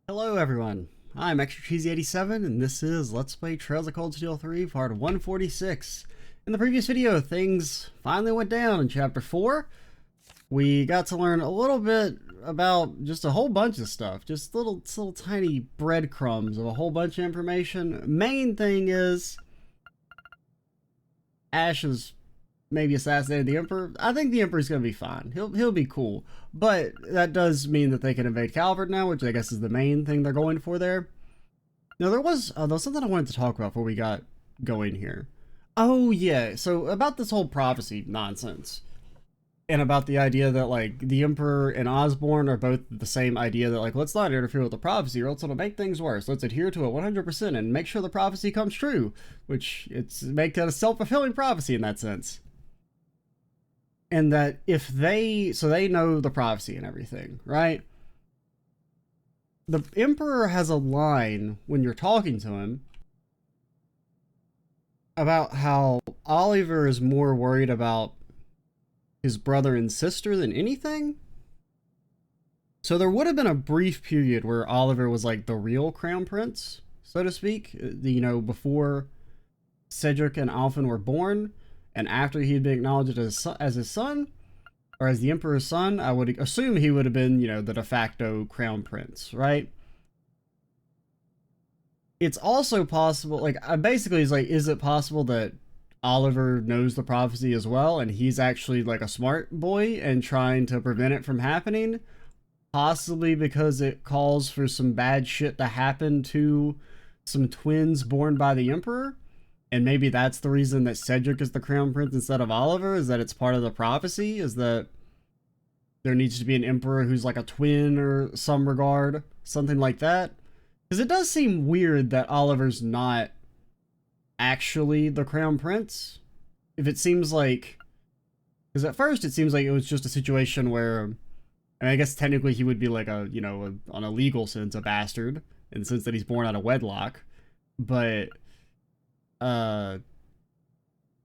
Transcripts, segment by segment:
Hello everyone, I'm Extra Cheesy 87 and this is Let's Play Trails of Cold Steel 3 part 146. In the previous video, things finally went down in chapter 4. We got to learn a little bit about just a whole bunch of stuff, just little tiny breadcrumbs of a whole bunch of information. Main thing is Ash has maybe assassinated the Emperor. I think the Emperor's gonna be fine. He'll be cool. But that does mean that they can invade Calvert now, which I guess is the main thing they're going for there. Now there was something I wanted to talk about before we got going here. Oh yeah, so about this whole prophecy nonsense. And about the idea that like the Emperor and Osborne are both the same idea that like let's not interfere with the prophecy or else it'll make things worse. Let's adhere to it 100% and make sure the prophecy comes true. Which make that a self-fulfilling prophecy in that sense. And that if they know the prophecy and everything, right? The Emperor has a line when you're talking to him about how Oliver is more worried about his brother and sister than anything. So there would have been a brief period where Oliver was like the real crown prince, so to speak, you know, before Cedric and Alphen were born. And after he had been acknowledged as his son, or as the Emperor's son, I would assume he would have been, you know, the de facto crown prince, right? It's also possible, like, basically, it's like, is it possible that Oliver knows the prophecy as well, and he's actually, like, a smart boy and trying to prevent it from happening? Possibly because it calls for some bad shit to happen to some twins born by the Emperor? And maybe that's the reason that Cedric is the crown prince instead of Oliver, is that it's part of the prophecy, is that there needs to be an emperor who's like a twin or some regard, something like that. Because it does seem weird that Oliver's not actually the crown prince. If it seems like, because at first it seems like it was just a situation where, I mean, I guess technically he would be like a, you know, on a legal sense, a bastard, in the sense that he's born out of wedlock, but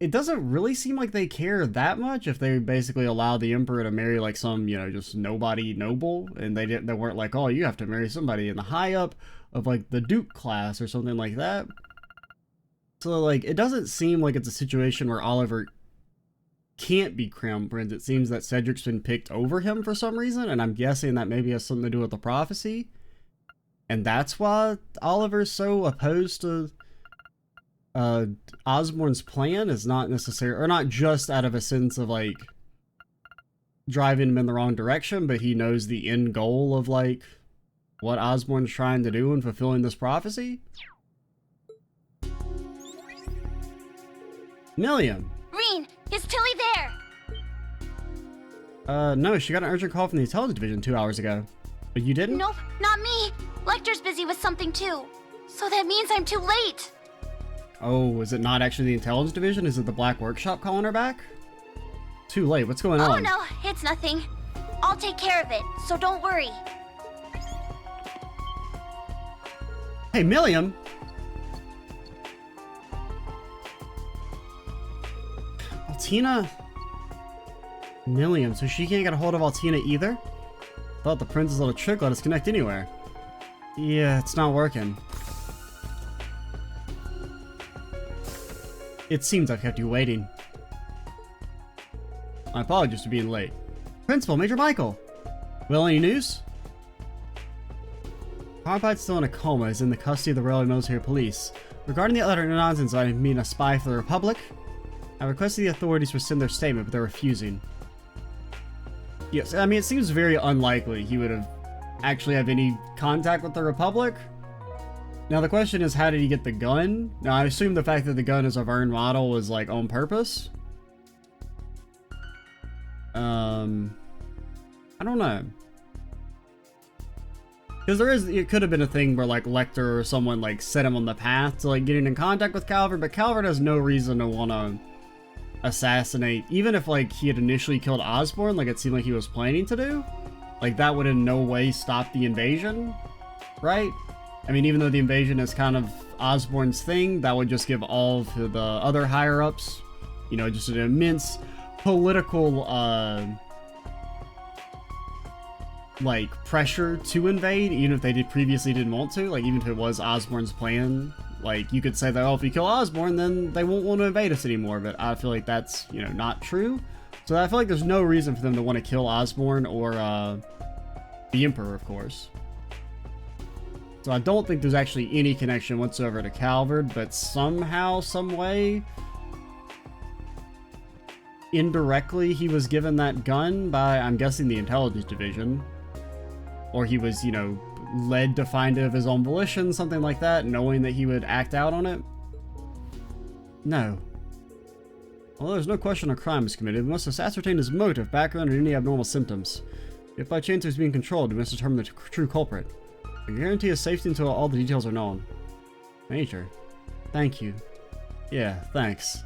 it doesn't really seem like they care that much if they basically allow the Emperor to marry like some, you know, just nobody noble, and they weren't like, oh, you have to marry somebody in the high up of like the Duke class or something like that. So like it doesn't seem like it's a situation where Oliver can't be crown prince. It seems that Cedric's been picked over him for some reason, and I'm guessing that maybe has something to do with the prophecy, and that's why Oliver's so opposed to Osborne's plan. Is not necessarily, or not just out of a sense of like driving him in the wrong direction, but he knows the end goal of like what Osborne's trying to do in fulfilling this prophecy. Milliam! Reen, is Tilly there? No, she got an urgent call from the intelligence division 2 hours ago. But you didn't? Nope, not me. Lecter's busy with something too. So that means I'm too late. Oh, is it not actually the intelligence division? Is it the Black Workshop calling her back? Too late, what's going on? Oh no, it's nothing. I'll take care of it, so don't worry. Hey, Milliam! Altina? Milliam, so she can't get a hold of Altina either? Thought the prince's little trick let us connect anywhere. Yeah, it's not working. It seems I've kept you waiting. My apologies for being late. Principal, Major Michael! Well, any news? Carpide's still in a coma, is in the custody of the Railway Military Police. Regarding the other nonsense I mean a spy for the Republic, I requested the authorities rescind their statement, but they're refusing. Yes, I mean, it seems very unlikely he would have actually have any contact with the Republic. Now the question is, how did he get the gun? Now I assume the fact that the gun is a Vern model was like on purpose. I don't know. Because it could have been a thing where like Lecter or someone like set him on the path to like getting in contact with Calvert, but Calvert has no reason to want to assassinate, even if like he had initially killed Osborne, like it seemed like he was planning to do. Like that would in no way stop the invasion, right? I mean, even though the invasion is kind of Osborne's thing, that would just give all of the other higher-ups, you know, just an immense political like pressure to invade, even if they previously didn't want to. Like, even if it was Osborne's plan, like you could say that, oh, if you kill Osborne, then they won't want to invade us anymore. But I feel like that's, you know, not true. So I feel like there's no reason for them to want to kill Osborne or the Emperor, of course. So I don't think there's actually any connection whatsoever to Calvard, but somehow, some way, indirectly, he was given that gun by, I'm guessing, the intelligence division. Or he was, you know, led to find it of his own volition, something like that, knowing that he would act out on it. No. Although there's no question a crime is committed, we must ascertain his motive, background, and any abnormal symptoms. If by chance he's being controlled, we must determine the true culprit. I guarantee his safety until all the details are known. Major. Thank you. Yeah, thanks.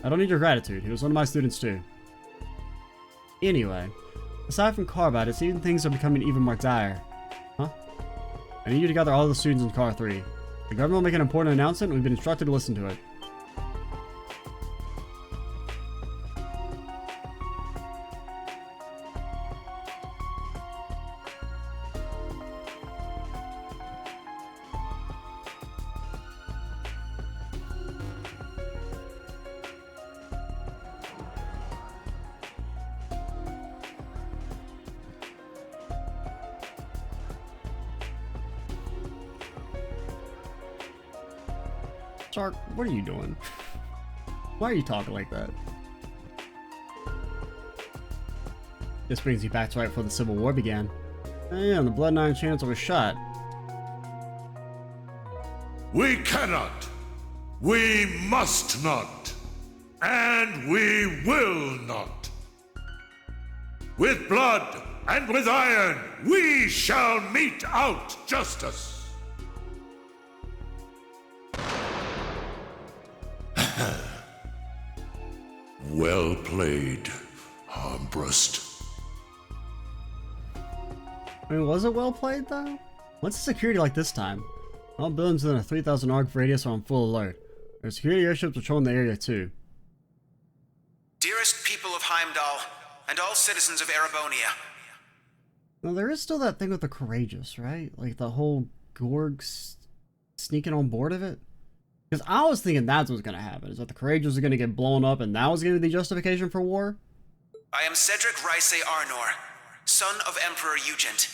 I don't need your gratitude. He was one of my students too. Anyway, aside from Carbide, it seems things are becoming even more dire. Huh? I need you to gather all the students in Car 3. The government will make an important announcement, and we've been instructed to listen to it. Shark, what are you doing? Why are you talking like that? This brings you back to right before the Civil War began. Oh yeah, and the Blood Nine Chancellor was shot. We cannot, we must not, and we will not. With blood and with iron, we shall mete out justice. Well played, Armbrust. I mean, was it well played though? What's the security like this time? All buildings within a 3,000 arc radius are on full alert. There's security airships patrolling the area too. Dearest people of Heimdall, and all citizens of Erebonia. Now there is still that thing with the Courageous, right? Like the whole Gorgs sneaking on board of it? Because I was thinking that's what's going to happen, is that the Courageous are going to get blown up and that was going to be the justification for war? I am Cedric Ryse Arnor, son of Emperor Eugent.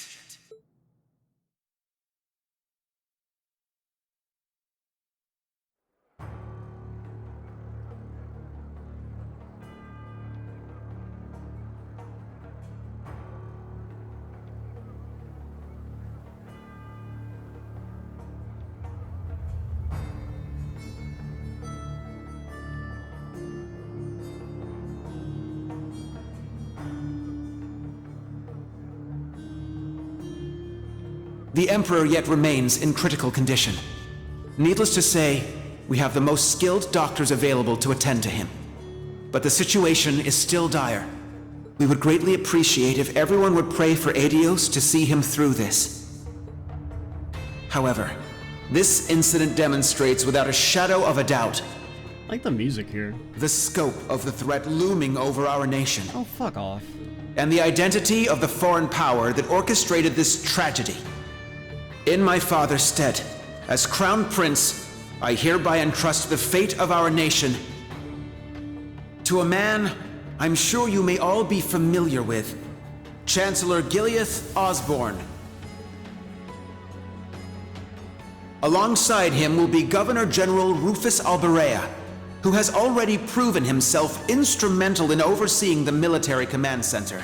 The Emperor yet remains in critical condition. Needless to say, we have the most skilled doctors available to attend to him. But the situation is still dire. We would greatly appreciate if everyone would pray for Adios to see him through this. However, this incident demonstrates without a shadow of a doubt I like the music here. the scope of the threat looming over our nation, Oh, fuck off. and the identity of the foreign power that orchestrated this tragedy. In my father's stead, as Crown Prince, I hereby entrust the fate of our nation to a man I'm sure you may all be familiar with, Chancellor Gileath Osborne. Alongside him will be Governor General Rufus Alberea, who has already proven himself instrumental in overseeing the military command center.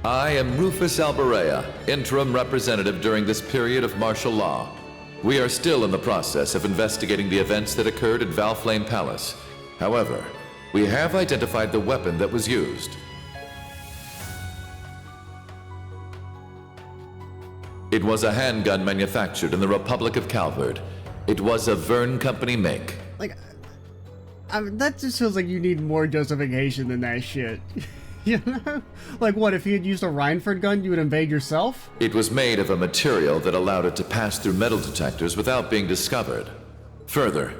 I am Rufus Alberea, interim representative during this period of martial law. We are still in the process of investigating the events that occurred at Valflame Palace. However, we have identified the weapon that was used. It was a handgun manufactured in the Republic of Calvard. It was a Verne Company make. Like, I mean, that just feels like you need more justification than that shit. You know? Like, what, if you had used a Reinford gun, you would invade yourself? It was made of a material that allowed it to pass through metal detectors without being discovered. Further,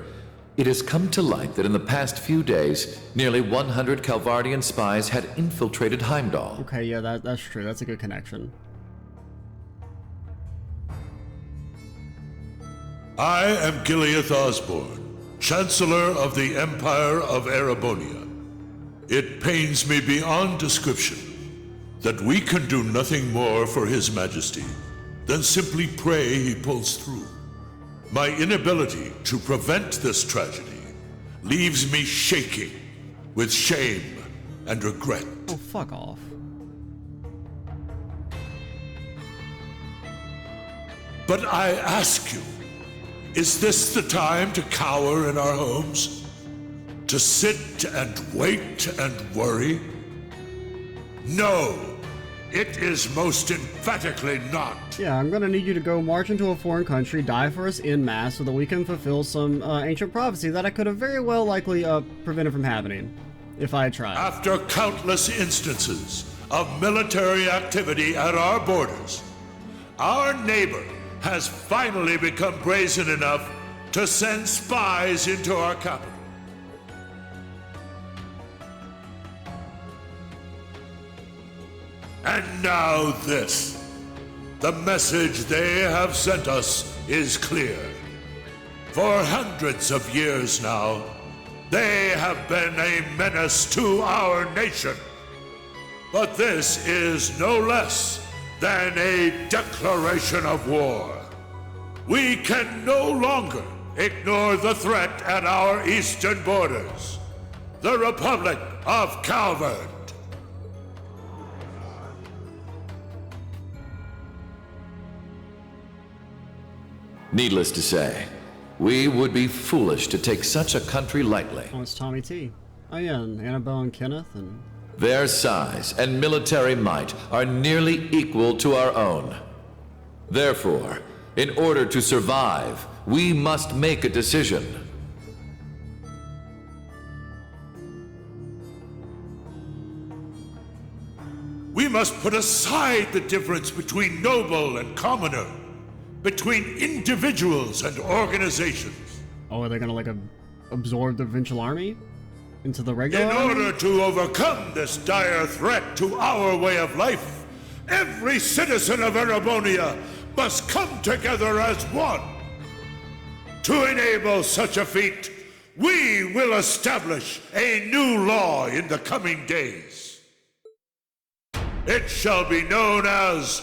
It has come to light that in the past few days, nearly 100 Calvardian spies had infiltrated Heimdall. Okay, yeah, that's true. That's a good connection. I am Gileath Osborne, Chancellor of the Empire of Erebonia. It pains me beyond description that we can do nothing more for His Majesty than simply pray he pulls through. My inability to prevent this tragedy leaves me shaking with shame and regret. Oh, fuck off. But I ask you, is this the time to cower in our homes? To sit and wait and worry? No, it is most emphatically not. Yeah, I'm gonna need you to go march into a foreign country, die for us en masse, so that we can fulfill some ancient prophecy that I could have very well likely prevented from happening, if I had tried. After countless instances of military activity at our borders, our neighbor has finally become brazen enough to send spies into our capital. And now this. The message they have sent us is clear. For hundreds of years now, they have been a menace to our nation. But this is no less than a declaration of war. We can no longer ignore the threat at our eastern borders. The Republic of Calvard. Needless to say, we would be foolish to take such a country lightly. Oh, it's Tommy T. Oh yeah, and Annabelle and Kenneth and... Their size and military might are nearly equal to our own. Therefore, in order to survive, we must make a decision. We must put aside the difference between noble and commoner, between individuals and organizations. Oh, are they gonna, like, absorb the provincial army into the regular In army? order to overcome this dire threat to our way of life, every citizen of Erebonia must come together as one. To enable such a feat, we will establish a new law in the coming days. It shall be known as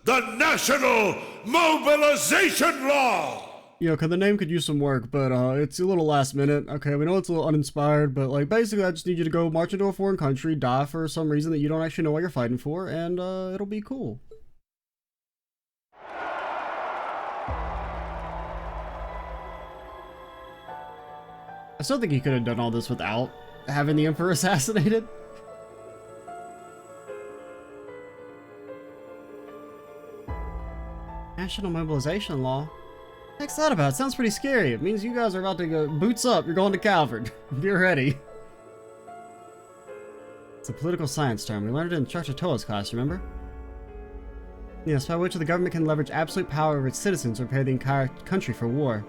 the National Mobilization Law! Yeah, okay, the name could use some work, but it's a little last minute. Okay, we know it's a little uninspired, but like basically I just need you to go march into a foreign country, die for some reason that you don't actually know what you're fighting for, and it'll be cool. I still think he could have done all this without having the Emperor assassinated. National Mobilization Law? What's that about? It sounds pretty scary. It means you guys are about to go boots up. You're going to Calvard. Get ready. It's a political science term. We learned it in Instructor Toa's class, remember? Yes, by which the government can leverage absolute power over its citizens to prepare the entire country for war.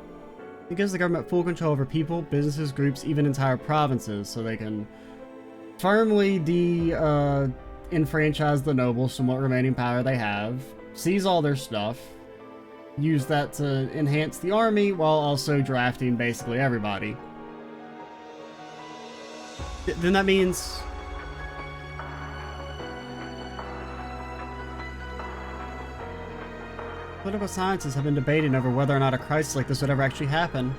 It gives the government full control over people, businesses, groups, even entire provinces, so they can firmly enfranchise the nobles from what remaining power they have, seize all their stuff, use that to enhance the army while also drafting basically everybody. Then that means... Political scientists have been debating over whether or not a crisis like this would ever actually happen.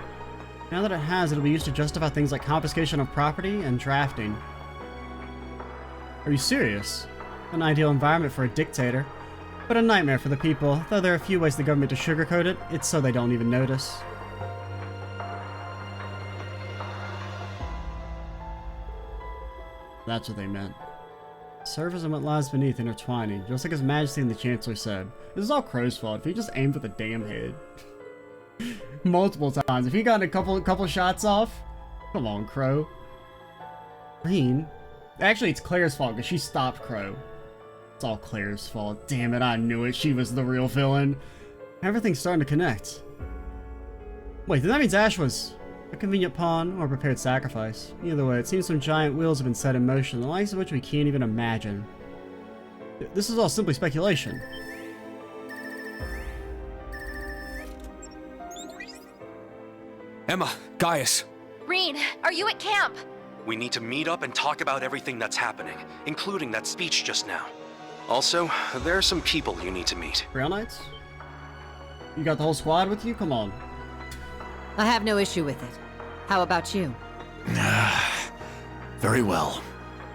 Now that it has, it'll be used to justify things like confiscation of property and drafting. Are you serious? An ideal environment for a dictator, but a nightmare for the people. Though there are a few ways the government to sugarcoat it, it's so they don't even notice. That's what they meant. Servers and what lies beneath intertwining, just like His Majesty and the Chancellor said. This is all Crow's fault. If he just aimed for the damn head. Multiple times. If he got a couple shots off. Come on, Crow. Green? Actually, it's Claire's fault because she stopped Crow. It's all Claire's fault. Damn it, I knew it. She was the real villain. Everything's starting to connect. Wait, then that means Ash was... A convenient pawn or prepared sacrifice. Either way, it seems some giant wheels have been set in motion, the likes of which we can't even imagine. This is all simply speculation. Emma, Gaius, Reen, are you at camp? we need to meet up and talk about everything that's happening, including that speech just now. Also, there are some people you need to meet. Grail Knights? You got the whole squad with you? Come on. I have no issue with it. How about you? Very well.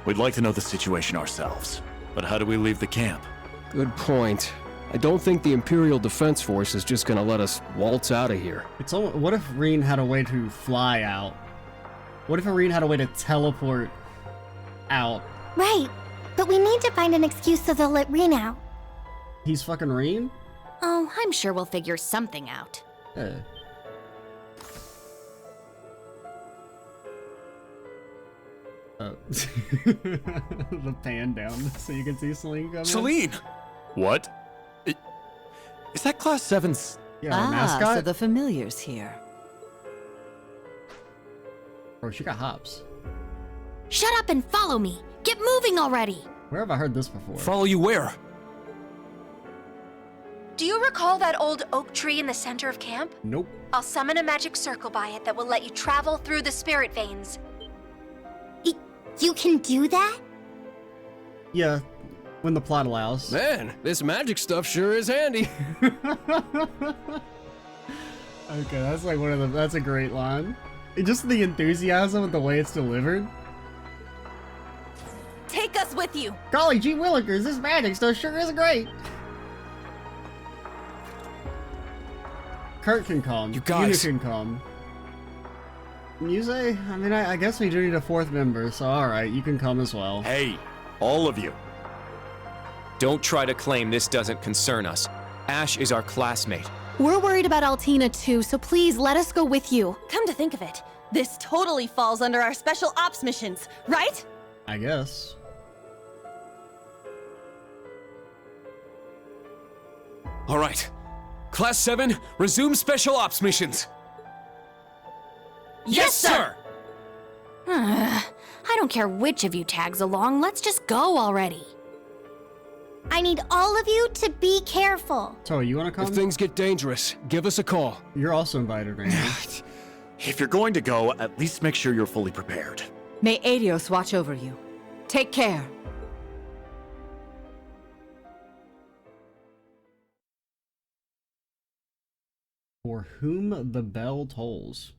We'd like to know the situation ourselves. But how do we leave the camp? Good point. I don't think the Imperial Defense Force is just gonna let us waltz out of here. It's almost, what if Reen had a way to fly out? What if Reen had a way to teleport out? Right, but we need to find an excuse so they'll let Reen out. He's fucking Reen? Oh, I'm sure we'll figure something out. Yeah. The pan down so you can see Celine coming. Celine! What? Is that Class 7's... Yeah, our mascot? so the familiar's here. Oh, she got hops. Shut up and follow me. Get moving already. Where have I heard this before? Follow you where? Do you recall that old oak tree in the center of camp? Nope. I'll summon a magic circle by it that will let you travel through the spirit veins. You can do that? Yeah, when the plot allows. Man, this magic stuff sure is handy. Okay, that's like one of the. That's a great line. Just the enthusiasm with the way it's delivered. Take us with you. Golly gee willikers, this magic stuff sure is great. Kurt can come. You guys. Una can come. Muse? I mean, I guess we do need a fourth member, so alright, you can come as well. Hey, all of you. Don't try to claim this doesn't concern us. Ash is our classmate. We're worried about Altina too, so please let us go with you. Come to think of it, this totally falls under our special ops missions, right? I guess. All right. Class 7, resume special ops missions. Yes, sir! I don't care which of you tags along. Let's just go already. I need all of you to be careful. So, you wanna come? If things get dangerous, give us a call. You're also invited, Randy. If you're going to go, at least make sure you're fully prepared. May Adios watch over you. Take care. For whom the bell tolls.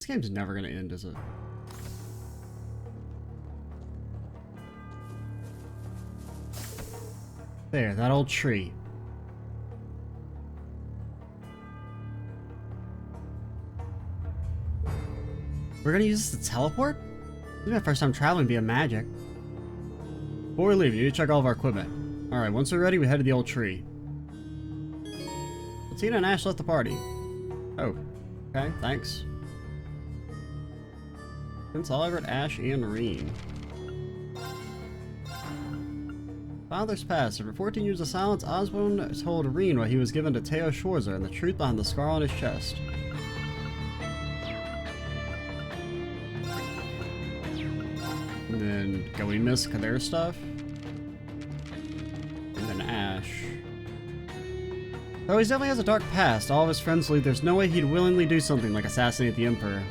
This game's never gonna end, is it? There, that old tree. We're gonna use this to teleport? This is my first time traveling via magic. Before we leave, you need to check all of our equipment. Alright, once we're ready, we head to the old tree. Tina and Ash left the party. Oh, okay, thanks. Prince Oliver, Ash, and Reen. Fathers passed. After 14 years of silence, Osborne told Reen what he was given to Teo Schwarzer and the truth behind the scar on his chest. And then, can we miss their stuff? And then Ash. Though he definitely has a dark past, all of his friends believe there's no way he'd willingly do something like assassinate the Emperor.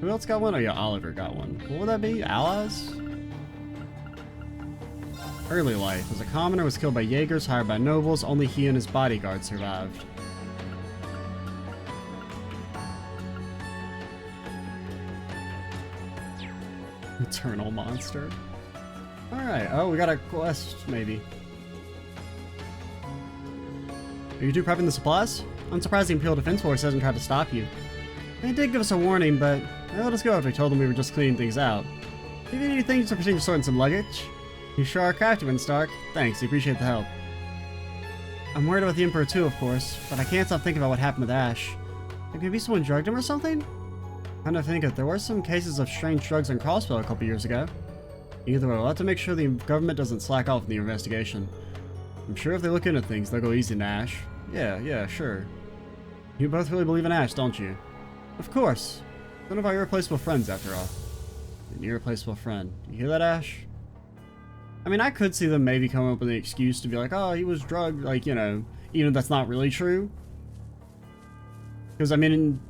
Who else got one? Oh yeah, Oliver got one. What would that be? Allies? Early life. As a commoner, was killed by Jaegers hired by nobles. Only he and his bodyguard survived. Eternal monster. Alright, oh, we got a quest, maybe. Are you two prepping the supplies? Unsurprising, the Imperial Defense Force hasn't tried to stop you. They did give us a warning, but they let us go after we told them we were just cleaning things out. If you need anything to proceed to sorting some luggage, you sure are crafty, Stark. Thanks, we appreciate the help. I'm worried about the Emperor too, of course, but I can't stop thinking about what happened with Ash. Like maybe someone drugged him or something? Kind of think it. There were some cases of strange drugs on Crossbow a couple years ago. Either way, we'll have to make sure the government doesn't slack off in the investigation. I'm sure if they look into things, they'll go easy on Ash. Yeah, sure. You both really believe in Ash, don't you? Of course. One of our irreplaceable friends, after all. An irreplaceable friend. You hear that, Ash? I mean, I could see them maybe come up with an excuse to be like, oh, he was drugged, like, you know, even if that's not really true. Because, I mean,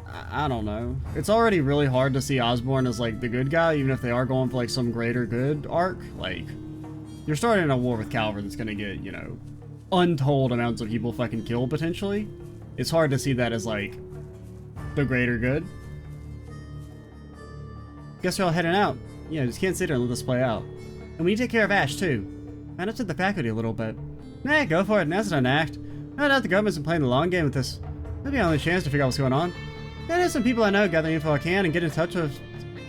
I don't know. It's already really hard to see Osborne as, like, the good guy, even if they are going for, like, some greater good arc. Like, you're starting a war with Calvin that's gonna get, you know, untold amounts of people fucking killed, potentially. It's hard to see that as, like, the greater good. Guess we're all heading out. Yeah, just can't sit here and let this play out. And we need to take care of Ash, too. Man, upset the faculty a little bit. Nah, go for it. Now's not an act. No doubt the government's been playing the long game with this. Maybe our only chance to figure out what's going on. Yeah, there's some people I know, gather the info I can, and get in touch with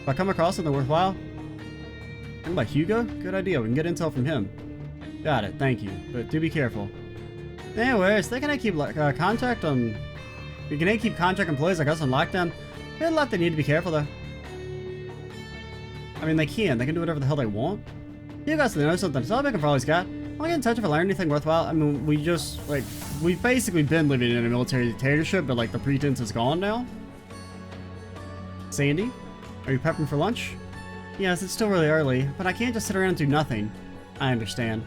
if I come across something worthwhile. Think about Hugo? Good idea. We can get intel from him. Got it. Thank you. But do be careful. Anyways, they can keep contact on... Can they keep contract employees like us on lockdown? There's a lot they need to be careful, though. I mean, they can. They can do whatever the hell they want. You guys know something, so I'll make them for all he's got. I'll get in touch if I learn anything worthwhile. I mean, we just, like, we've basically been living in a military dictatorship, but, like, the pretense is gone now. Sandy, are you prepping for lunch? Yes, it's still really early, but I can't just sit around and do nothing. I understand.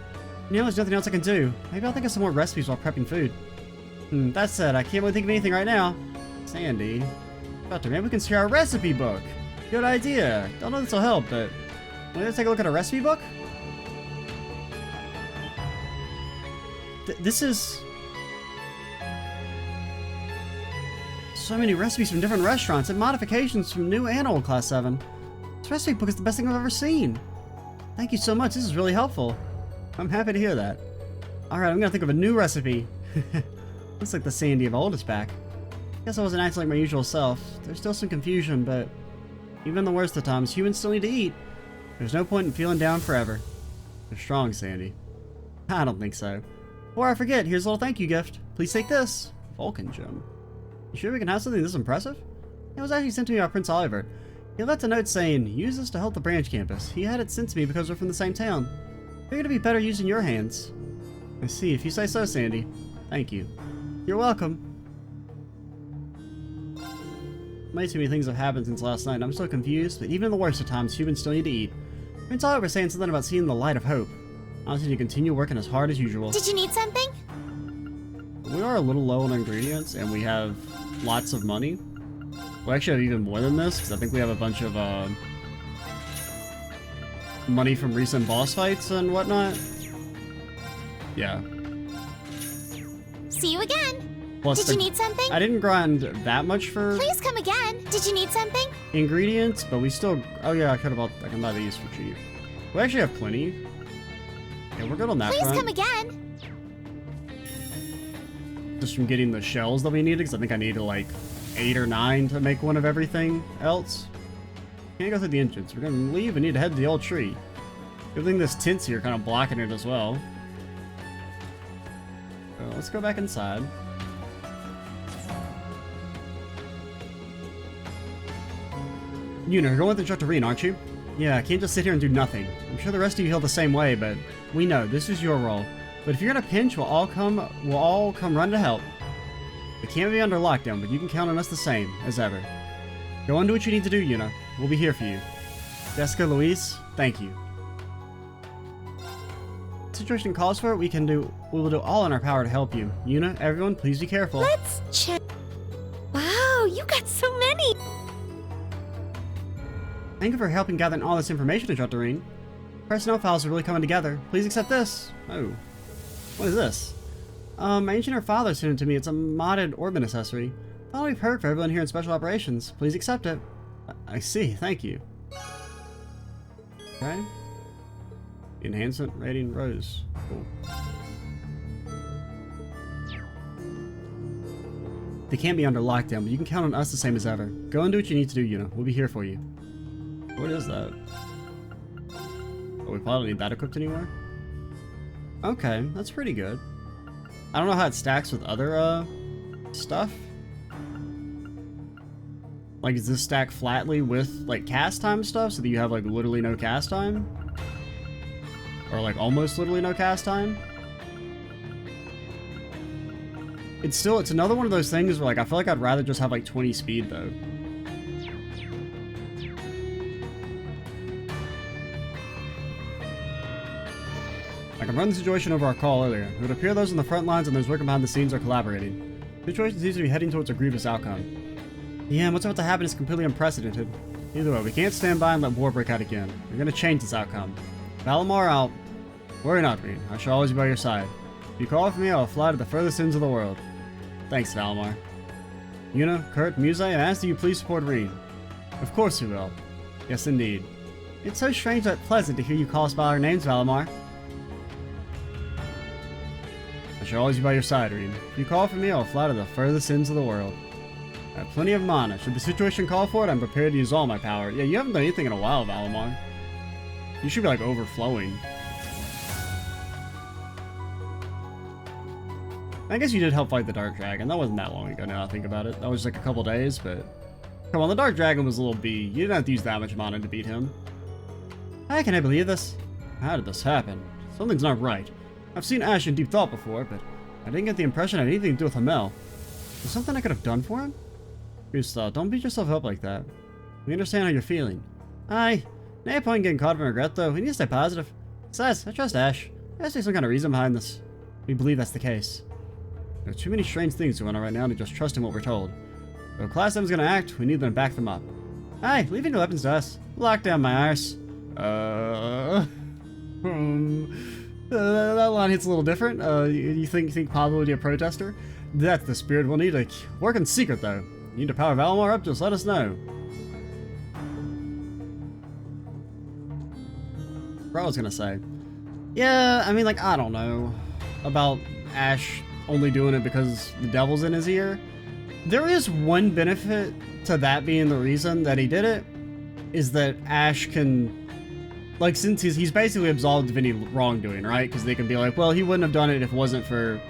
You know, there's nothing else I can do. Maybe I'll think of some more recipes while prepping food. That said, I can't really think of anything right now. Sandy, Doctor, maybe we can share our recipe book. Good idea. Don't know if this will help, but let's take a look at a recipe book. This is so many recipes from different restaurants and modifications from new and old Class 7. This recipe book is the best thing I've ever seen. Thank you so much. This is really helpful. I'm happy to hear that. Alright, I'm gonna think of a new recipe. Looks like the Sandy of old is back. Guess I wasn't acting like my usual self. There's still some confusion, but even in the worst of times, humans still need to eat. There's no point in feeling down forever. You're strong, Sandy. I don't think so. Before I forget, here's a little thank you gift. Please take this. Vulcan gem. You sure we can have something this impressive? It was actually sent to me by Prince Oliver. He left a note saying, use this to help the branch campus. He had it sent to me because we're from the same town. Figured it'd be better used in your hands. I see, if you say so, Sandy. Thank you. You're welcome. Way too many things have happened since last night. I'm so confused, but even in the worst of times, humans still need to eat. Prince Oliver was saying something about seeing the light of hope. I just need to continue working as hard as usual. Did you need something? We are a little low on ingredients, and we have lots of money. We actually have even more than this, because I think we have a bunch of money from recent boss fights and whatnot. Yeah. See you again. Plus Did you need something? I didn't grind that much for Please come again. Did you need something? ingredients, but we still... Oh yeah, I can buy these for cheap. We actually have plenty. Yeah, we're good on that Please front. come again. Just from getting the shells that we needed, because I think I needed like 8 or 9 to make one of everything else. Can't go through the entrance. We're gonna leave and need to head to the old tree. Good thing this tent's here kind of blocking it as well. So let's go back inside. You're going with Instructor Reen, aren't you? Yeah, I can't just sit here and do nothing. I'm sure the rest of you feel the same way, but we know this is your role. But if you're in a pinch, we'll all come run to help. We can't be under lockdown, but you can count on us the same as ever. Go on, do what you need to do, Yuna. We'll be here for you. Jessica, Louise, thank you. If the situation calls for it, we will do all in our power to help you. Yuna, everyone, please be careful. Let's check. Wow, you got so many. Thank you for helping gathering all this information, Instructor Reen. Personnel files are really coming together. Please accept this. Oh. What is this? My engineer father sent it to me. It's a modded orbit accessory. Finally perk for everyone here in special operations. Please accept it. I see. Thank you. Okay. Enhancement rating rose. Cool. They can't be under lockdown, but you can count on us the same as ever. Go and do what you need to do, Yuna. We'll be here for you. What is that? Oh, we probably don't need that equipped anymore? Okay, that's pretty good. I don't know how it stacks with other, stuff. Like, does this stack flatly with, like, cast time stuff so that you have, like, literally no cast time? Or, like, almost literally no cast time? it's another one of those things where like I feel like I'd rather just have like 20 speed though. I can run the situation over our call earlier. It would appear those on the front lines and those working behind the scenes are collaborating. The situation seems to be heading towards a grievous outcome. Yeah, and what's about to happen is completely unprecedented. Either way, we can't stand by and let war break out again. We're gonna change this outcome. Valimar out. Worry not, Reed. I shall always be by your side. If you call for me, I will fly to the furthest ends of the world. Thanks, Valimar. Yuna, Kurt, Muse, I ask that you please support Reed. Of course we will. Yes, indeed. It's so strange but pleasant to hear you call us by our names, Valimar. I shall always be by your side, Reed. If you call for me, I will fly to the furthest ends of the world. I have plenty of mana. Should the situation call for it, I'm prepared to use all my power. Yeah, you haven't done anything in a while, Valimar. You should be, like, overflowing. I guess you did help fight the Dark Dragon. That wasn't that long ago now I think about it. That was like a couple days, but... Come on, the Dark Dragon was a little B. You didn't have to use that much mana to beat him. How can I believe this? How did this happen? Something's not right. I've seen Ash in deep thought before, but I didn't get the impression it had anything to do with Hamel. Is something I could have done for him? Gustav, don't beat yourself up like that. We understand how you're feeling. Aye. No point getting caught up in regret, though. We need to stay positive. Besides, I trust Ash. There has to be some kind of reason behind this. We believe that's the case. There are too many strange things going on right now to just trust in what we're told. If Class 7's gonna act, we need them to back them up. Aye, leaving the weapons to us. Lock down my arse. That line hits a little different. You think Pablo would be a protester? That's the spirit we'll need to work in secret, though. You need to power Valimar up, just let us know. What I was gonna say. Yeah, I mean, like, I don't know about Ash only doing it because the devil's in his ear. There is one benefit to that being the reason that he did it, is that Ash can... Like, since he's basically absolved of any wrongdoing, right? Because they can be like, well, he wouldn't have done it if it wasn't for,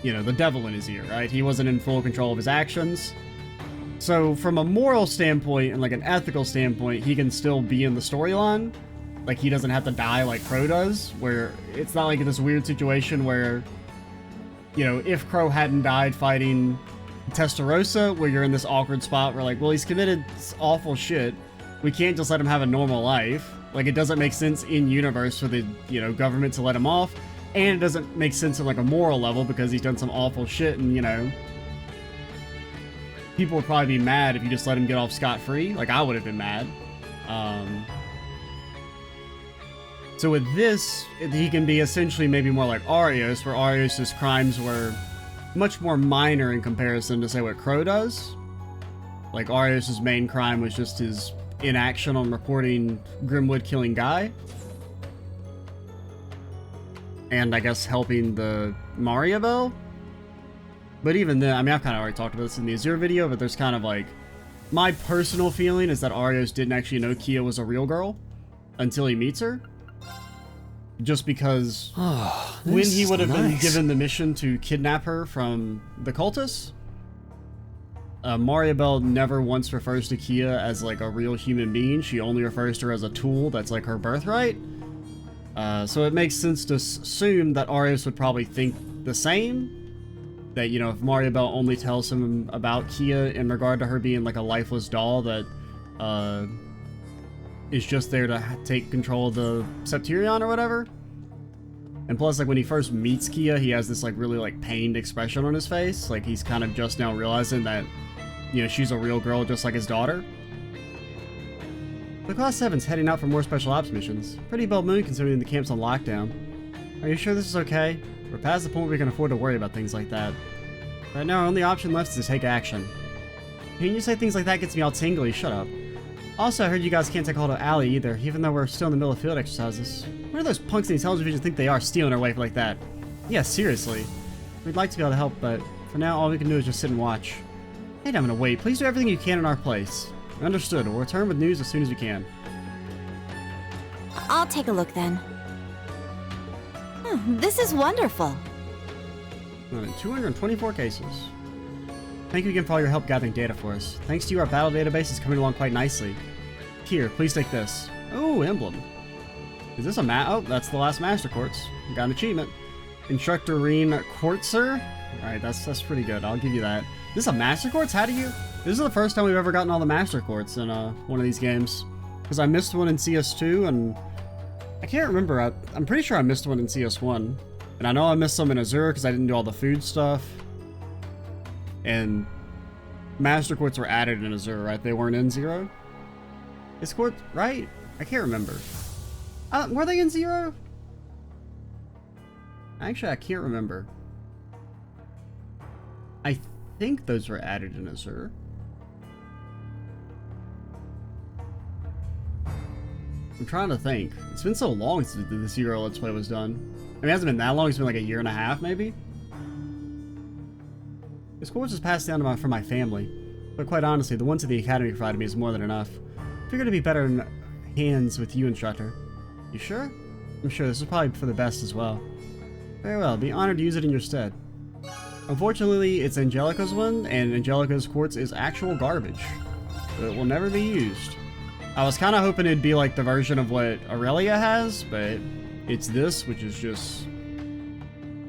you know, the devil in his ear, right? He wasn't in full control of his actions. So, from a moral standpoint and, like, an ethical standpoint, he can still be in the storyline. Like, he doesn't have to die like Crow does, where it's not like this weird situation where, you know, if Crow hadn't died fighting Testarossa, where you're in this awkward spot where, like, well, he's committed awful shit. We can't just let him have a normal life. Like, it doesn't make sense in universe for the, you know, government to let him off, and it doesn't make sense on, like, a moral level because he's done some awful shit, and, you know, people would probably be mad if you just let him get off scot-free. Like, I would have been mad. So with this, he can be essentially maybe more like Arios, where Arios' crimes were much more minor in comparison to, say, what Crow does. Like, Arios' main crime was just his inaction on reporting Grimwood killing Guy. And I guess helping the Mariabelle. But even then, I mean, I've kind of already talked about this in the Azure video, but there's kind of like... My personal feeling is that Arios didn't actually know Kia was a real girl until he meets her. Just because when he would have been given the mission to kidnap her from the cultists, Mariabelle never once refers to Kia as like a real human being. She only refers to her as a tool that's like her birthright. So it makes sense to assume that Arios would probably think the same. That, you know, if Mariabelle only tells him about Kia in regard to her being like a lifeless doll that is just there to take control of the Septirion or whatever. And plus, like, when he first meets Kia, he has this like really like pained expression on his face. Like, he's kind of just now realizing that, you know, she's a real girl just like his daughter. The Class 7's heading out for more special ops missions. Pretty bold move considering the camp's on lockdown. Are you sure this is okay? We're past the point where we can afford to worry about things like that. Right now, our only option left is to take action. Hearing you say things like that gets me all tingly. Shut up. Also, I heard you guys can't take hold of Allie either, even though we're still in the middle of field exercises. What are those punks in the intelligence division think they are, stealing our wife like that? Yeah, seriously. We'd like to be able to help, but for now, all we can do is just sit and watch. Hey, I'm gonna wait. Please do everything you can in our place. Understood. We'll return with news as soon as we can. I'll take a look then. This is wonderful. 224 cases. Thank you again for all your help gathering data for us. Thanks to you, our battle database is coming along quite nicely. Here, please take this. Oh, emblem. Is this a oh, that's the last Master Quartz. Got an achievement. Instructor Reen Quartzer. Alright, that's pretty good. I'll give you that. This is a Master Quartz? How do you... This is the first time we've ever gotten all the Master Quartz in one of these games. Because I missed one in CS2, and... I can't remember. I'm pretty sure I missed one in CS1. And I know I missed some in Azure because I didn't do all the food stuff. And... Master Quartz were added in Azure, right? They weren't in Zero? Is Quartz... Right? I can't remember. Were they in Zero? Actually, I can't remember. I think those were added in Azure. I'm trying to think. It's been so long since the Zero Let's Play was done. I mean, it hasn't been that long. It's been like a year and a half, maybe. This course was passed down from my family. But quite honestly, the ones that the Academy provided me is more than enough. I figured it'd be better in hands with you, instructor. You sure? I'm sure this is probably for the best as well. Very well, be honored to use it in your stead. Unfortunately, it's Angelica's one, and Angelica's quartz is actual garbage. So it will never be used. I was kind of hoping it'd be like the version of what Aurelia has, but it's this, which is just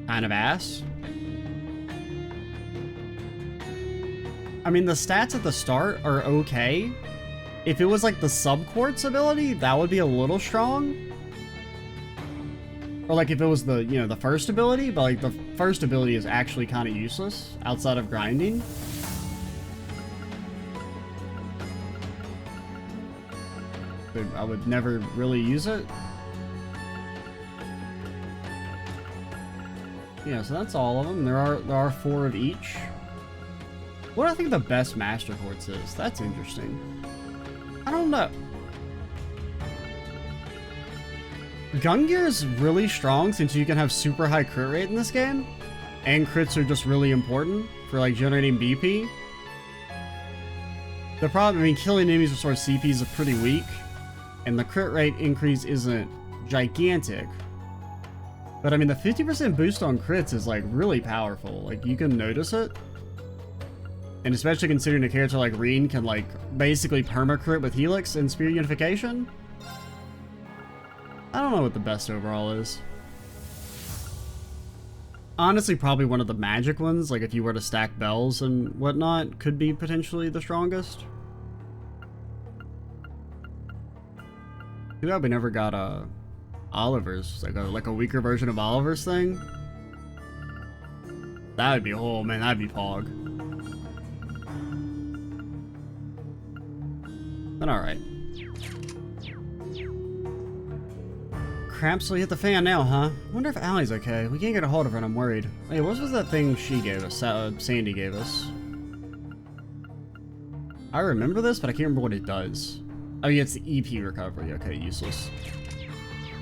kind of ass. I mean, the stats at the start are okay. If it was like the sub-quartz ability, that would be a little strong. Or like if it was the, you know, the first ability, but like the first ability is actually kind of useless outside of grinding. But I would never really use it. Yeah, so that's all of them. There are 4 of each. What do I think the best Master Quartz is? That's interesting. I don't know. Gungear is really strong since you can have super high crit rate in this game. And crits are just really important for like generating BP. The problem, I mean, killing enemies with sort of CPs are pretty weak. And the crit rate increase isn't gigantic. But I mean, the 50% boost on crits is like really powerful. Like you can notice it. And especially considering a character like Reen can like basically perma-crit with Helix and Spear Unification. I don't know what the best overall is. Honestly, probably one of the magic ones, like if you were to stack bells and whatnot, could be potentially the strongest. Too bad we never got Oliver's, like a weaker version of Oliver's thing. That would be, oh man, that'd be Pog. But alright. Cramps will hit the fan now, huh? Wonder if Allie's okay. We can't get a hold of her and I'm worried. Hey, what was that thing she gave us? Sandy gave us. I remember this, but I can't remember what it does. Oh yeah, it's the EP recovery. Okay, useless.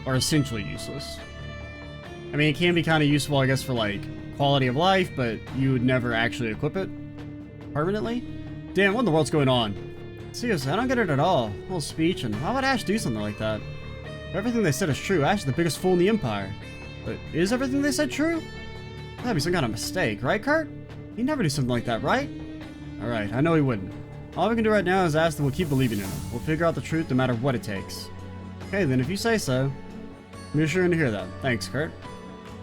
Or essentially useless. I mean, it can be kind of useful, I guess, for like quality of life, but you would never actually equip it permanently. Damn, what in the world's going on? Seriously, I don't get it at all. Whole speech, and why would Ash do something like that? If everything they said is true, Ash is the biggest fool in the Empire. But is everything they said true? That'd be some kind of mistake, right, Kurt? He'd never do something like that, right? Alright, I know he wouldn't. All we can do right now is ask that we'll keep believing in him. We'll figure out the truth no matter what it takes. Okay, then if you say so. I'm reassuring to hear that. Thanks, Kurt.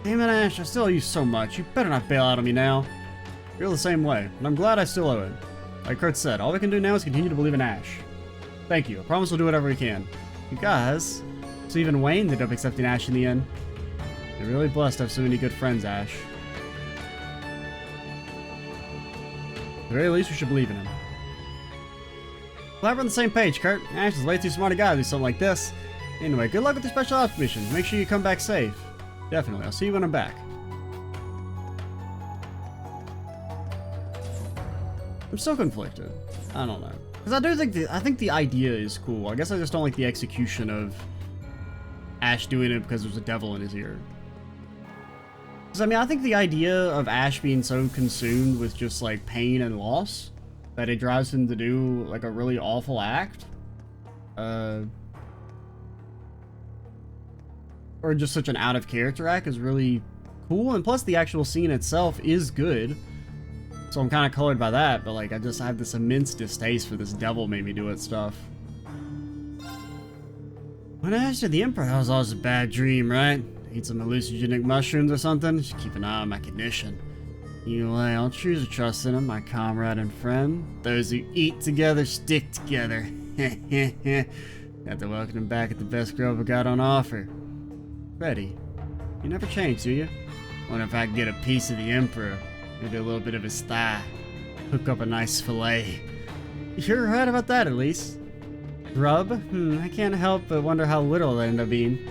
Damn it, Ash, I still owe you so much. You better not bail out on me now. You're the same way, and I'm glad I still owe it. Like Kurt said, all we can do now is continue to believe in Ash. Thank you. I promise we'll do whatever we can. You guys... So even Wayne ended up accepting Ash in the end. You're really blessed to have so many good friends, Ash. At the very least, we should believe in him. Glad we're on the same page, Kurt. Ash is way too smart a guy to do something like this. Anyway, good luck with the special ops mission. Make sure you come back safe. Definitely. I'll see you when I'm back. I'm still conflicted. I don't know. Because I do think I think the idea is cool. I guess I just don't like the execution of Ash doing it because there's a devil in his ear. Because, I mean, I think the idea of Ash being so consumed with just, like, pain and loss that it drives him to do, like, a really awful act. Or just such an out-of-character act is really cool. And plus, the actual scene itself is good. So I'm kind of colored by that. But, like, I have this immense distaste for this devil made me do it stuff. When I asked the Emperor, that was always a bad dream, right? Eat some hallucinogenic mushrooms or something? Just keep an eye on my condition. You way, I'll choose to trust in him, my comrade and friend. Those who eat together stick together. Got to welcome him back at the best grove we got on offer. Freddy, you never change, do you? Wonder if I can get a piece of the Emperor. Maybe a little bit of his thigh. Hook up a nice fillet. You're right about that, at least. Grub? I can't help but wonder how little that ended up being.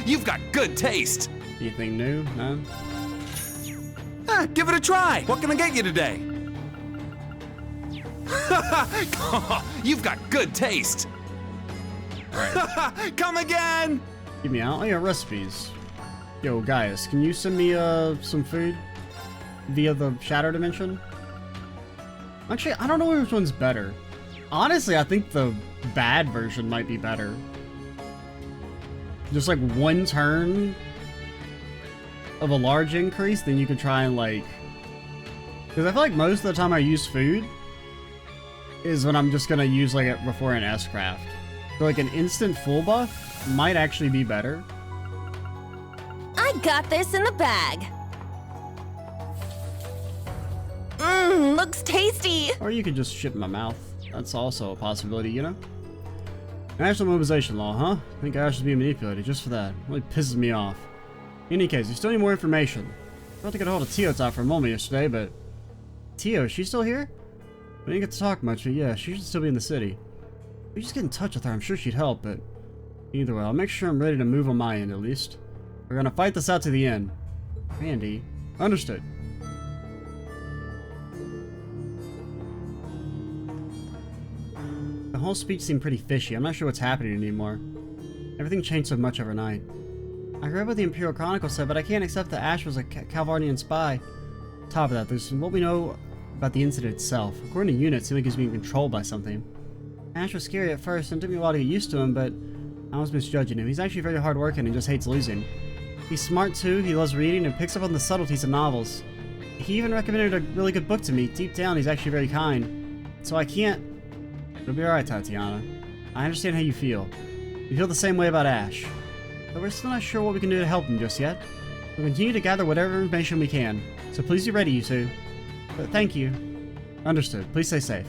You've got good taste! Anything new? No? Give it a try! What can I get you today? You've got good taste! Right. Come again! Give me out. Oh yeah, recipes. Yo, Gaius, can you send me some food via the Shadow Dimension? Actually, I don't know which one's better. Honestly, I think the bad version might be better. Just like one turn of a large increase, then you could try and like... Because I feel like most of the time I use food is when I'm just gonna use like it before an S-craft. So like an instant full buff might actually be better. I got this in the bag. Mmm, looks tasty. Or you could just shit in my mouth. That's also a possibility, you know? National mobilization law, huh? I think Ash is being manipulated just for that. It really pisses me off. In any case, you still need more information. I tried to get a hold of Tio for a moment yesterday, but... Tio, is she still here? We didn't get to talk much, but yeah, she should still be in the city. We just get in touch with her, I'm sure she'd help, but... Either way, I'll make sure I'm ready to move on my end, at least. We're gonna fight this out to the end. Randy. Understood. The whole speech seemed pretty fishy. I'm not sure what's happening anymore. Everything changed so much overnight. I read what the Imperial Chronicle said, but I can't accept that Ash was a Calvardian spy. Top of that, there's what we know about the incident itself. According to units, it seemed like he was being controlled by something. Ash was scary at first, and it took me a while to get used to him, but I was misjudging him. He's actually very hardworking and just hates losing. He's smart too, he loves reading, and picks up on the subtleties of novels. He even recommended a really good book to me. Deep down, he's actually very kind. So I can't... It'll be alright, Tatiana. I understand how you feel. We feel the same way about Ash. But we're still not sure what we can do to help him just yet. We'll continue to gather whatever information we can. So please be ready, you two. But thank you. Understood. Please stay safe.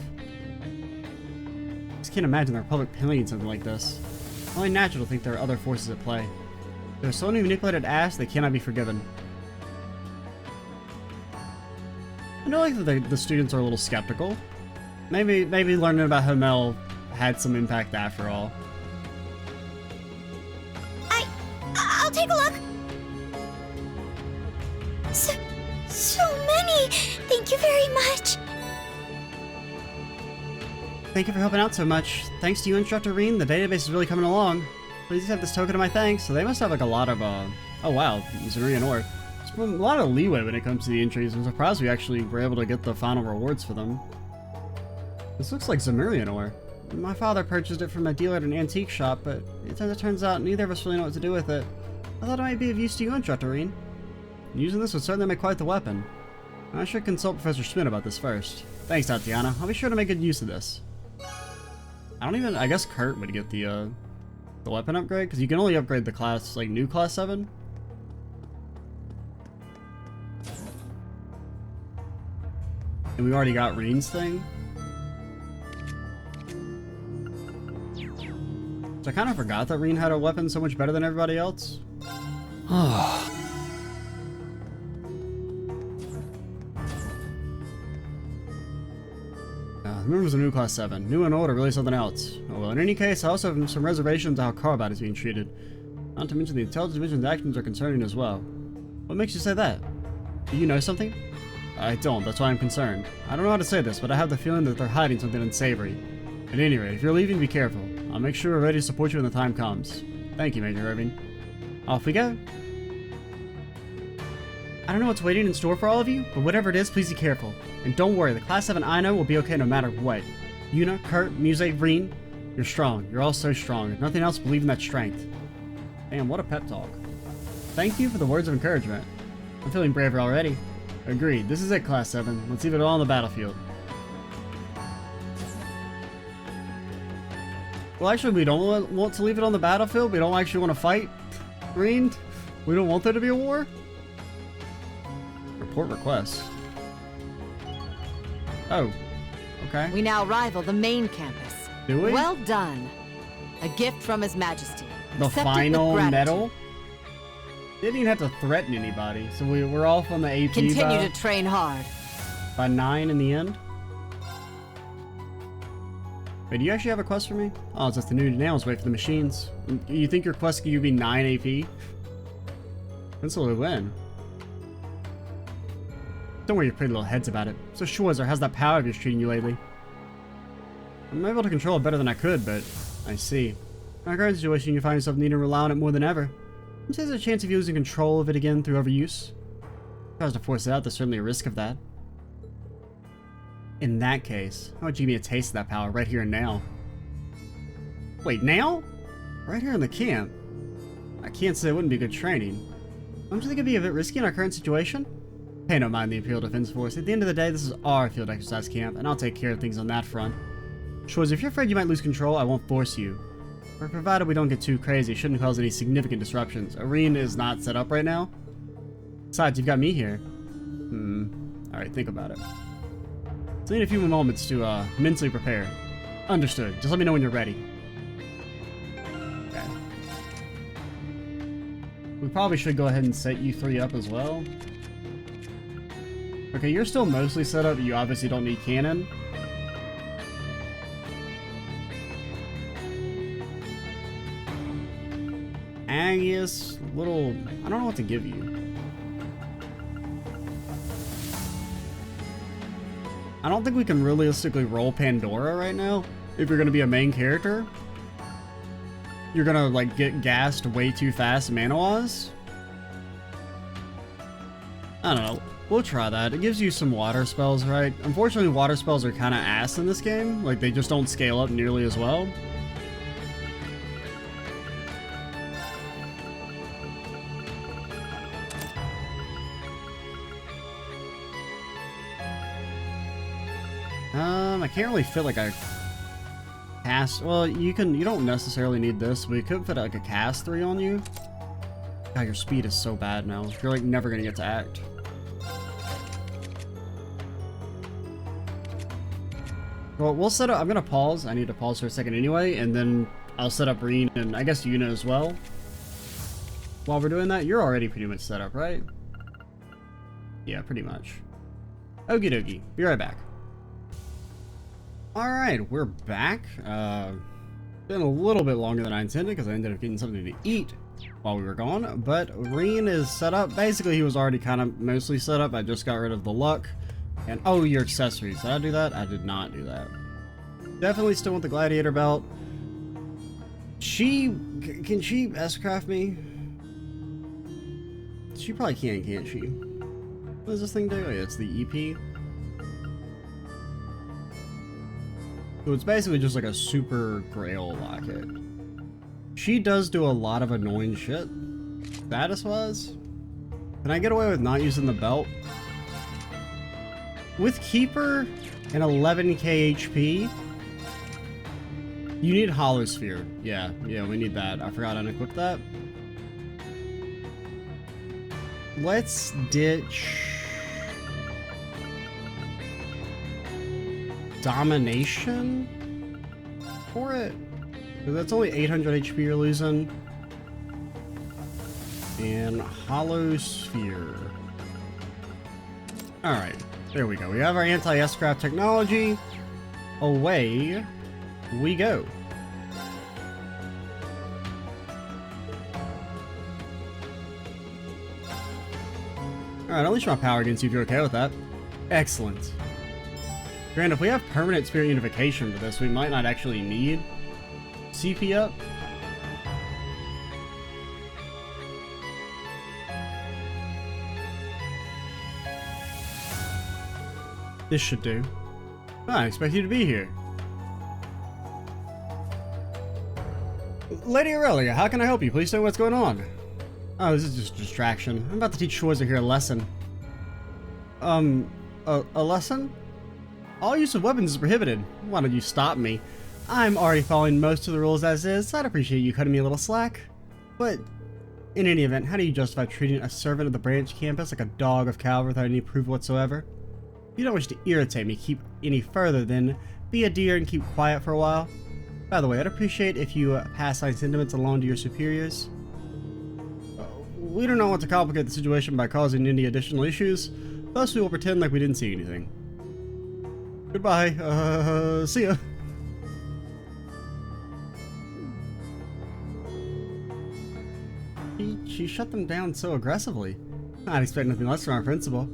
I just can't imagine the Republic planning something like this. It's only natural to think there are other forces at play. If there's someone who manipulated Ash, they cannot be forgiven. I know like the students are a little skeptical. Maybe learning about Hamel had some impact after all. I'll take a look. So many. Thank you very much. Thank you for helping out so much. Thanks to you, Instructor Reen, the database is really coming along. Please accept this token of my thanks. So they must have like a lot of, oh wow, Zemurian ore. There's a lot of leeway when it comes to the entries. I'm surprised we actually were able to get the final rewards for them. This looks like Zemurian ore. My father purchased it from a dealer at an antique shop, but as it turns out, neither of us really know what to do with it. I thought it might be of use to you, Instructor Reen. Using this would certainly make quite the weapon. I should consult Professor Schmidt about this first. Thanks, Tatiana. I'll be sure to make good use of this. I guess Kurt would get the weapon upgrade, because you can only upgrade the class, like, new class 7. And we already got Reen's thing. So I kind of forgot that Reen had a weapon so much better than everybody else. Remember, it was a new class 7. New and old or really something else. Oh well, in any case, I also have some reservations on how Carbat is being treated. Not to mention the Intelligence Division's actions are concerning as well. What makes you say that? Do you know something? I don't, that's why I'm concerned. I don't know how to say this, but I have the feeling that they're hiding something unsavory. At any rate, if you're leaving, be careful. I'll make sure we're ready to support you when the time comes. Thank you, Major Irving. Off we go. I don't know what's waiting in store for all of you, but whatever it is, please be careful. And don't worry, the Class 7 I know will be okay no matter what. Yuna, Kurt, Muse, Reen, you're strong. You're all so strong. If nothing else, believe in that strength. Damn, what a pep talk. Thank you for the words of encouragement. I'm feeling braver already. Agreed. This is it, Class 7. Let's leave it all on the battlefield. Well, actually, we don't want to leave it on the battlefield. We don't actually want to fight. Green, we don't want there to be a war? Report requests. Oh, okay. We now rival the main campus. Do we? Well done. A gift from His Majesty. The Accept it with final gratitude. medal? Didn't even have to threaten anybody, so we're off on the AP Continue to train hard. by 9 in the end. Wait, do you actually have a quest for me? Oh, it's just the new nails. Wait for the machines. You think your quest could give me 9 AP? That's a win. Don't worry your pretty little heads about it. So Schwarzer, how's that power of yours treating you lately? I'm able to control it better than I could, but I see. In my current situation, you find yourself needing to rely on it more than ever. Is there a chance of you losing control of it again through overuse? If I was to force it out, there's certainly a risk of that. In that case, how would you give me a taste of that power right here and now? Wait, now? Right here in the camp? I can't say it wouldn't be good training. Don't you think it'd be a bit risky in our current situation? Pay no mind the Imperial Defense Force. At the end of the day, this is our field exercise camp, and I'll take care of things on that front. Schwarz, if you're afraid you might lose control, I won't force you. But provided we don't get too crazy, it shouldn't cause any significant disruptions. Arena is not set up right now. Besides, you've got me here. Alright, think about it. So I need a few more moments to mentally prepare. Understood. Just let me know when you're ready. Okay. We probably should go ahead and set you 3 up as well. Okay, you're still mostly set up. You obviously don't need cannon. Aggius, little... I don't know what to give you. I don't think we can realistically roll Pandora right now. If you're going to be a main character. You're going to, like, get gassed way too fast mana-wise. I don't know. We'll try that. It gives you some water spells, right? Unfortunately, water spells are kind of ass in this game. Like, they just don't scale up nearly as well. I can't really fit like a cast. Well, you don't necessarily need this, but you could fit like a cast 3 on you. God, your speed is so bad now. You're like never gonna get to act. Well, we'll set up. I'm gonna pause. I need to pause for a second anyway, and then I'll set up Reen and I guess Yuna as well. While we're doing that, you're already pretty much set up, right? Yeah, pretty much. Okie dokie. Be right back. Alright, we're back. Been a little bit longer than I intended because I ended up getting something to eat while we were gone. But Reen is set up. Basically, he was already kind of mostly set up. I just got rid of the luck. And oh, your accessories. Did I do that? I did not do that. Definitely still want the gladiator belt. Can she S-craft me? She probably can't she? What does this thing do? It's the EP. So it's basically just like a super grail locket. She does do a lot of annoying shit. Status-wise. Can I get away with not using the belt? With Keeper and 11k HP, you need Hollow Sphere. Yeah, we need that. I forgot to unequip that. Let's ditch... Domination for it? Because that's only 800 HP you're losing. And Hollow Sphere. Alright, there we go. We have our anti-S-craft technology. Away we go. Alright, I'll unleash my power again, see if you're okay with that. Excellent. Granted, if we have permanent spirit unification for this, we might not actually need CP up. This should do. Oh, I expect you to be here. Lady Aurelia, how can I help you? Please tell me what's going on. Oh, this is just a distraction. I'm about to teach Schwarzer here a lesson. A lesson? All use of weapons is prohibited. Why don't you stop me? I'm already following most of the rules as is, so I'd appreciate you cutting me a little slack. But In any event, how do you justify treating a servant of the branch campus like a dog of cavalry without any proof whatsoever? If you don't wish to irritate me keep any further, then be a dear and keep quiet for a while. By the way, I'd appreciate if you pass my sentiments along to your superiors. We don't want to complicate the situation by causing any additional issues, thus we will pretend like we didn't see anything. Goodbye, see ya. She shut them down so aggressively. I'd expect nothing less from our principal.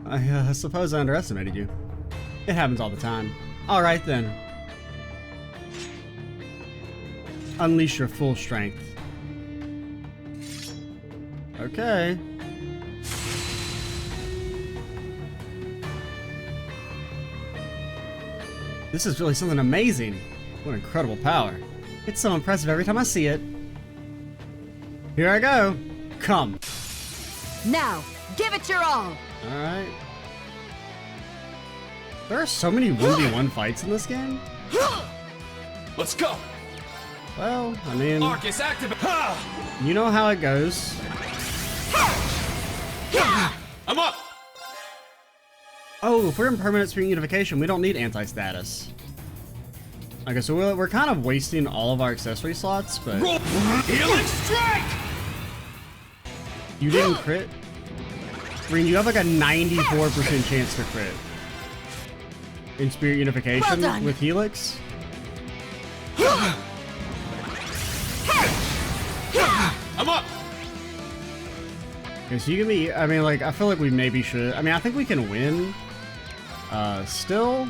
I suppose I underestimated you. It happens all the time. Alright then. Unleash your full strength. Okay. This is really something amazing. What incredible power. It's so impressive every time I see it. Here I go. Come. Now, give it your all. Alright. There are so many 1v1 fights in this game. Let's go. Well, I mean, Arcus activate. you know how it goes. I'm up. Oh, if we're in permanent spring unification, we don't need anti-status. Okay, so we're kind of wasting all of our accessory slots, but... Healing strike! You didn't crit? Reen, you have like a 94% chance to crit. In Spirit Unification Well with Helix. I'm up. Okay, so you can be, I mean, like, I feel like we maybe should. I mean, I think we can win. Still.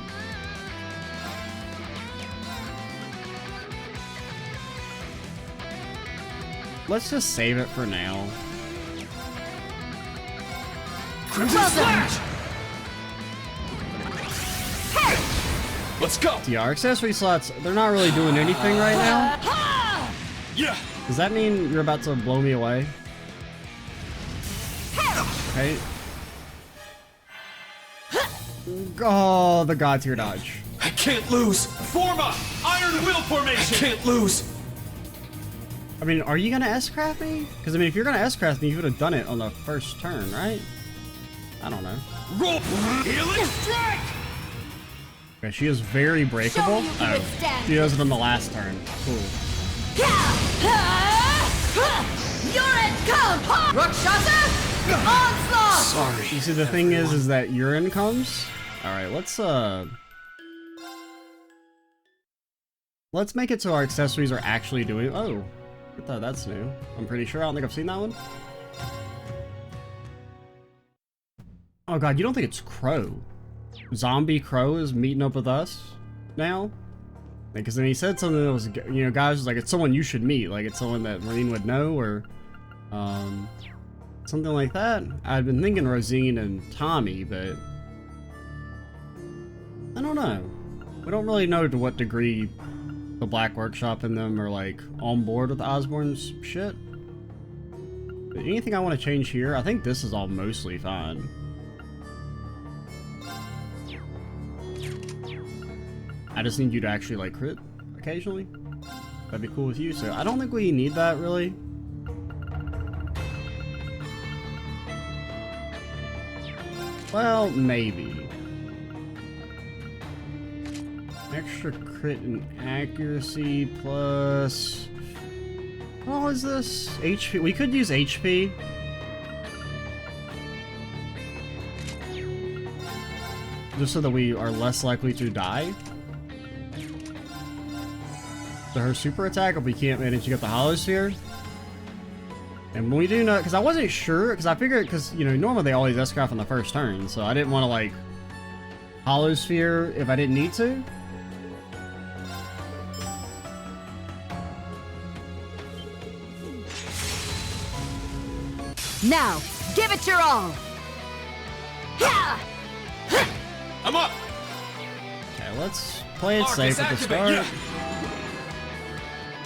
Let's just save it for now. Crimson Slash! Let's go! See, our accessory slots, they're not really doing anything right now. Yeah! Does that mean you're about to blow me away? Okay. Oh, the god tier dodge. I can't lose! Form up! Iron Will Formation! I can't lose! I mean, are you gonna S-craft me? Because, I mean, if you're gonna S-craft me, you would have done it on the first turn, right? I don't know. Roll! Healing Strike! Okay, she is very breakable. Oh, she does it on the last turn. Cool. You're it! Come! Rakshasa! Onslaught! Sorry. You see, the thing is that urine comes. All right, let's make it so our accessories are actually doing. Oh, I thought that's new. I'm pretty sure. I don't think I've seen that one. Oh god, you don't think it's Crow? Zombie Crow is meeting up with us now? Because then he said something that was, you know, guys was like, it's someone you should meet. Like, it's someone that Marine would know, or something like that. I'd been thinking Rosine and Tommy, but I don't know. We don't really know to what degree the Black Workshop and them are like on board with Osborne's shit. But anything I want to change here? I think this is all mostly fine. I just need you to actually like crit occasionally. That'd be cool with you. So I don't think we need that really. Well, maybe. Extra crit and accuracy plus... What is this? HP. We could use HP. Just so that we are less likely to die. So her super attack, if we can't manage to get the Hollow Sphere. And when we do know, because I wasn't sure, because I figured, because, you know, normally they always S-craft on the first turn, so I didn't want to, like, Hollow Sphere if I didn't need to. Now, give it your all. I'm up! Okay, let's play it safe at the start. Yeah.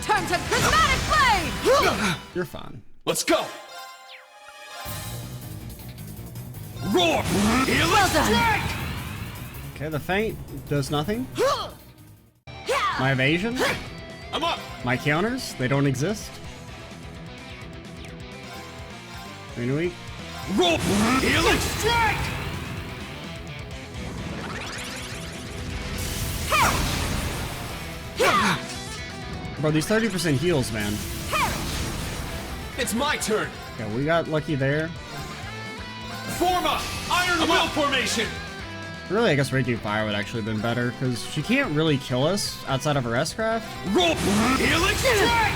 Turn to prismatic flame. You're fine. Let's go! Roar! Healing Well done. Strike! Okay, the feint does nothing. My evasion, I'm up! my counters, they don't exist. Green weak. Rope! Hellish strike! Bro, these 30% heals, man. It's my turn! Yeah, we got lucky there. Form a Iron Will formation! Really, I guess Raging Fire would actually have been better, because she can't really kill us outside of her S-Craft. Rope! Hellish strike!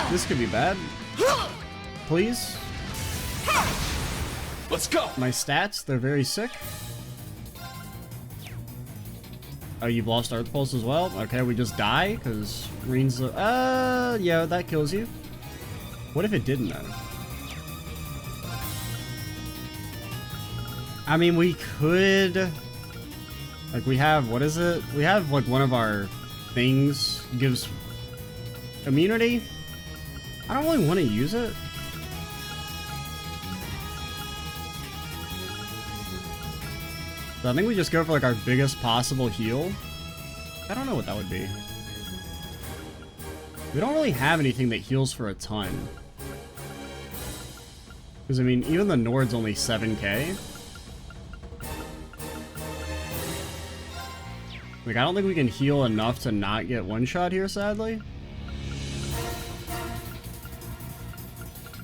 This could be bad. Please? Let's go! My stats, they're very sick. Oh, you've lost Earth Pulse as well? Okay, we just die, because Reen's... yeah, that kills you. What if it didn't, though? I mean, we could... Like, we have... What is it? We have, like, one of our things gives immunity. I don't really want to use it. So I think we just go for like our biggest possible heal. I don't know what that would be. We don't really have anything that heals for a ton. Because I mean, even the Nord's only 7k. Like, I don't think we can heal enough to not get one shot here, sadly.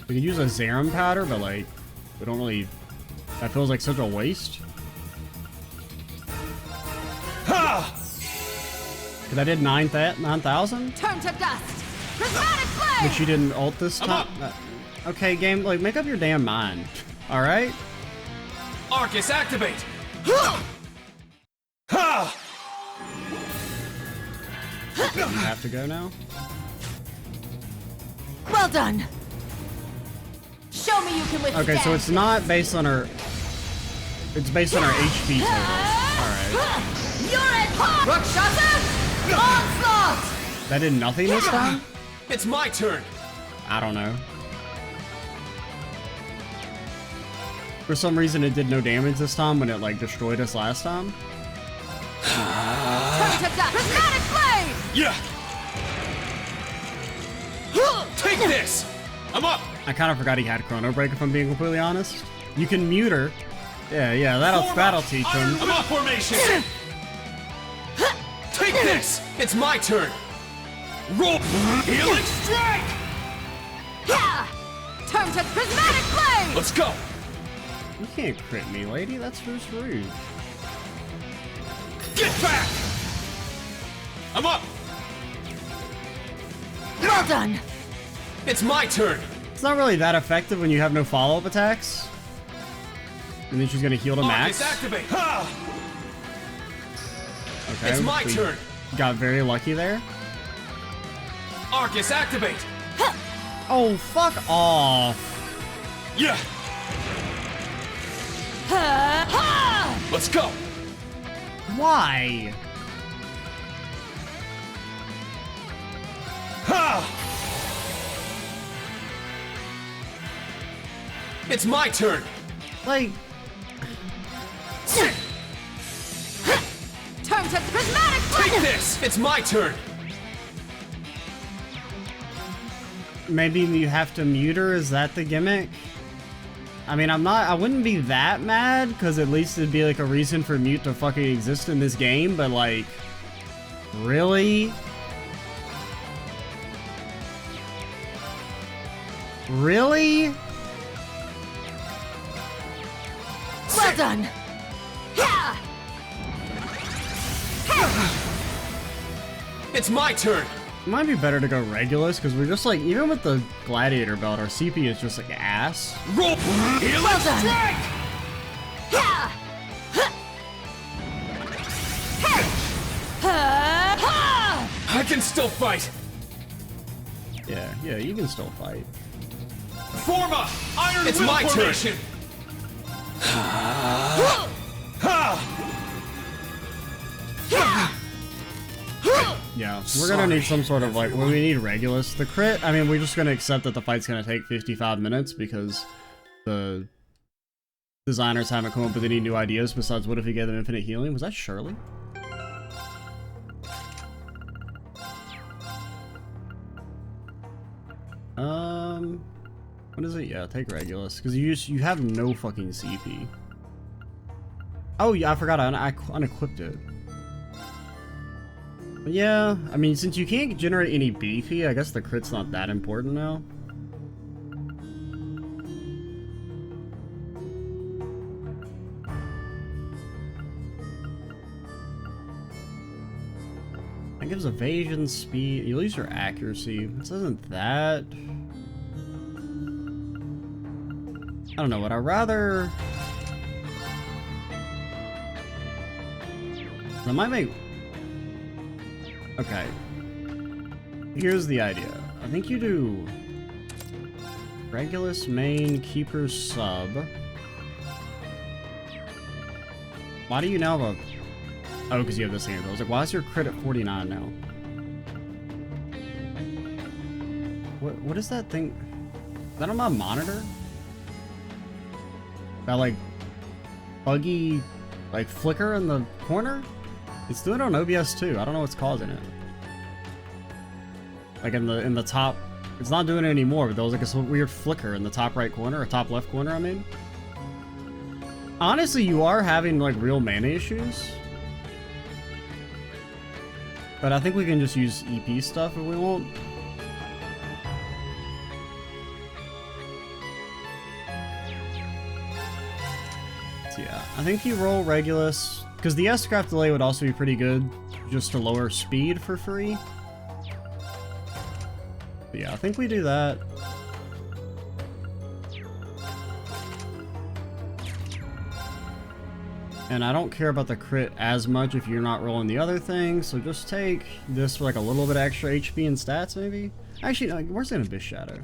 We could use a Zerum powder, but like, we don't really... That feels like such a waste. Because I did 9,000? Turn to dust! Prismatic flame! But you didn't ult this time? Okay, game, like, make up your damn mind. Alright? Arcus, activate! You have to go now? Well done! Show me you can withstand. Okay, so it's not based on her... It's based on her HP total. Alright. You're at Rakshasa! Onslaught! That did nothing this time? It's my turn! I don't know. For some reason it did no damage this time when it like destroyed us last time. Turn to dust! Prismatic flame! Yeah! Take this! I'm up! I kind of forgot he had Chrono Break if I'm being completely honest. You can mute her. Yeah, that'll teach him. I'm up formation! Take this! It's my turn! Rope! Hellish strike! Turn to prismatic flame! Let's go! You can't crit me, lady. That's just rude. Get back! I'm up! Well done! It's my turn! It's not really that effective when you have no follow-up attacks. And then she's gonna heal to max. Activate! Okay, it's my turn! Got very lucky there. Arcus, activate! Oh, fuck off! Yeah! Let's go! Why? It's my turn! Like... Turn to prismatic flame! Take this! It's my turn! Maybe you have to mute her? Is that the gimmick? I mean, I wouldn't be that mad, because at least it'd be like a reason for mute to fucking exist in this game, but like... Really? Really? Well done! It's my turn! It might be better to go Regulus, because we're just like, even with the Gladiator belt, our CP is just like ass. Rope! Hellish strike! I can still fight! Yeah, you can still fight. Form a Iron Will my formation! Yeah, we're gonna need some sort of like, we need Regulus. The crit, I mean, we're just gonna accept that the fight's gonna take 55 minutes because the designers haven't come up with any new ideas besides what if you gave them infinite healing? Was that Shirley? What is it? Yeah, take Regulus, because you have no fucking CP. Oh yeah, I forgot I unequipped it. But yeah, I mean, since you can't generate any beefy, I guess the crit's not that important now. That gives evasion, speed. You lose your accuracy. This isn't that. I don't know. Would I rather? I might make. Okay. Here's the idea. I think you do Regulus, main, keeper, sub. Why do you now have a... Oh, because you have this hand. I was like, why is your crit at 49 now? What is that thing? Is that on my monitor? That, like, buggy, like, flicker in the corner? It's doing it on OBS too. I don't know what's causing it. Like in the top, it's not doing it anymore, but there was like a weird flicker in the top right corner, or top left corner, I mean. Honestly, you are having like real mana issues. But I think we can just use EP stuff if we want. So yeah, I think you roll Regulus. Because the S-Craft delay would also be pretty good, just to lower speed for free. But yeah, I think we do that. And I don't care about the crit as much if you're not rolling the other thing, so just take this for like a little bit of extra HP and stats, maybe? Actually, no, where's an Abyss Shadow?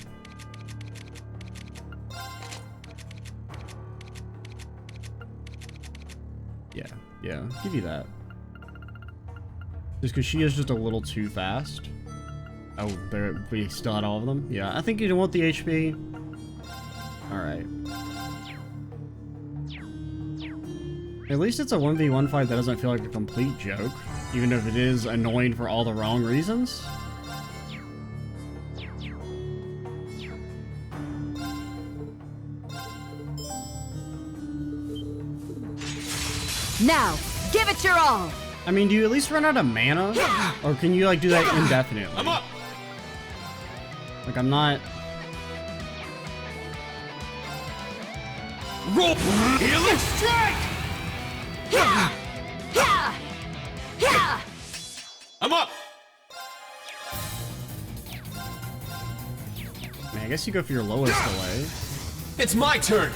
Yeah, give you that. Just because she is just a little too fast. Oh, there, we still had all of them? Yeah, I think you don't want the HP. Alright. At least it's a 1v1 fight that doesn't feel like a complete joke, even if it is annoying for all the wrong reasons. Now, give it your all! I mean, do you at least run out of mana? Or can you, like, do that indefinitely? I'm up! Like, I'm not... Roll! Hellish strike! I'm up! Man, I guess you go for your lowest delay. It's my turn!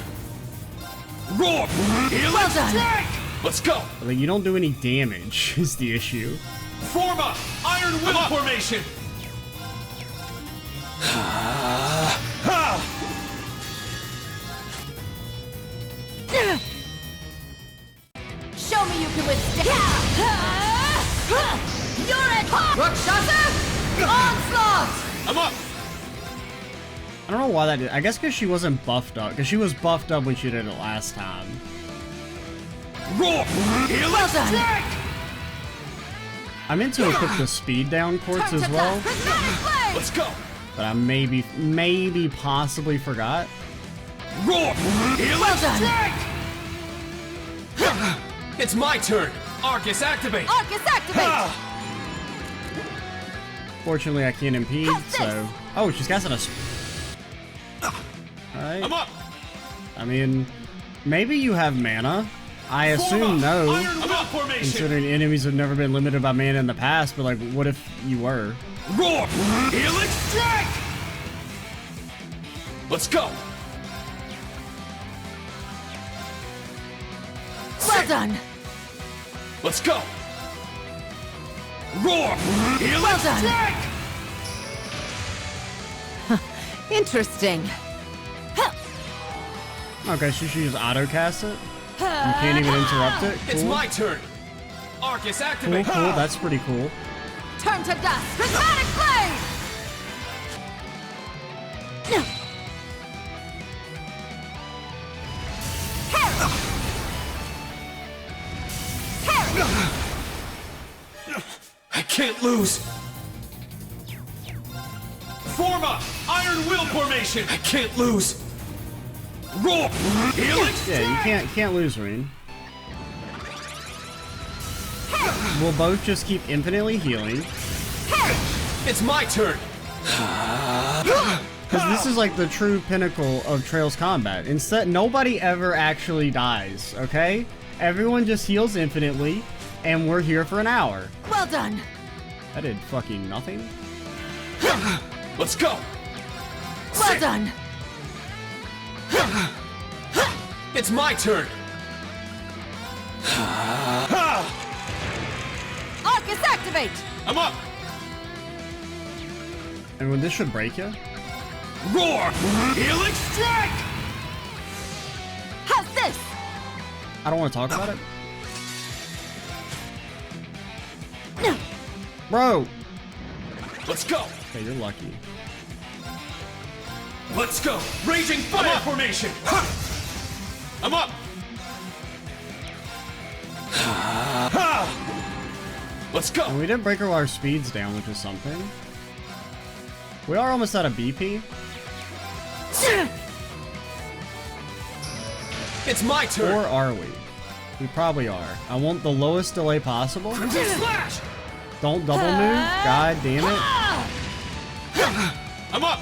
Roar! Hellish strike! Let's go! Like, you don't do any damage, is the issue. Form up! Iron Will formation! Show me you can withstand. You're it! Rakshasa! Onslaught! I'm up! I don't know why that did. I guess because she wasn't buffed up. Because she was buffed up when she did it last time. Roar! Hellish strike! I meant to equip the speed down quartz as well. Let's go! But I maybe possibly forgot. Roar! Hellish strike! It's my turn! Arcus activate! Arcus activate! Fortunately, I can't impede, so... Oh, she's casting a... Alright. I'm up! I mean, maybe you have mana. I assume no, considering enemies have never been limited by mana in the past, but like, what if you were? Roar! Hellish strike! Let's go! Well done! Let's go! Roar! Hellish strike! Interesting. Okay, so she just auto-cast it? You can't even interrupt it? Cool. It's my turn! Arcus activate! Cool, that's pretty cool. Turn to dust! Prismatic blade! I can't lose! Form up! Iron Will shield formation! I can't lose! Roar! Helix! Yeah, you can't lose, Reen. We'll both just keep infinitely healing. It's my turn! Because this is like the true pinnacle of Trails combat. Instead, nobody ever actually dies, okay? Everyone just heals infinitely, and we're here for an hour. Well done. That did fucking nothing. Let's go! Well done. It's my turn! Arcus, activate! I'm up! And when this should break you. Roar! Helix strike! How's this? I don't want to talk about it. Bro! Let's go! Okay, you're lucky. Let's go! Raging fire formation! I'm up! Let's go! And we didn't break our speeds down, which is something. We are almost out of BP. It's my turn! Or are we? We probably are. I want the lowest delay possible. Slash! Don't double move. God damn it. I'm up!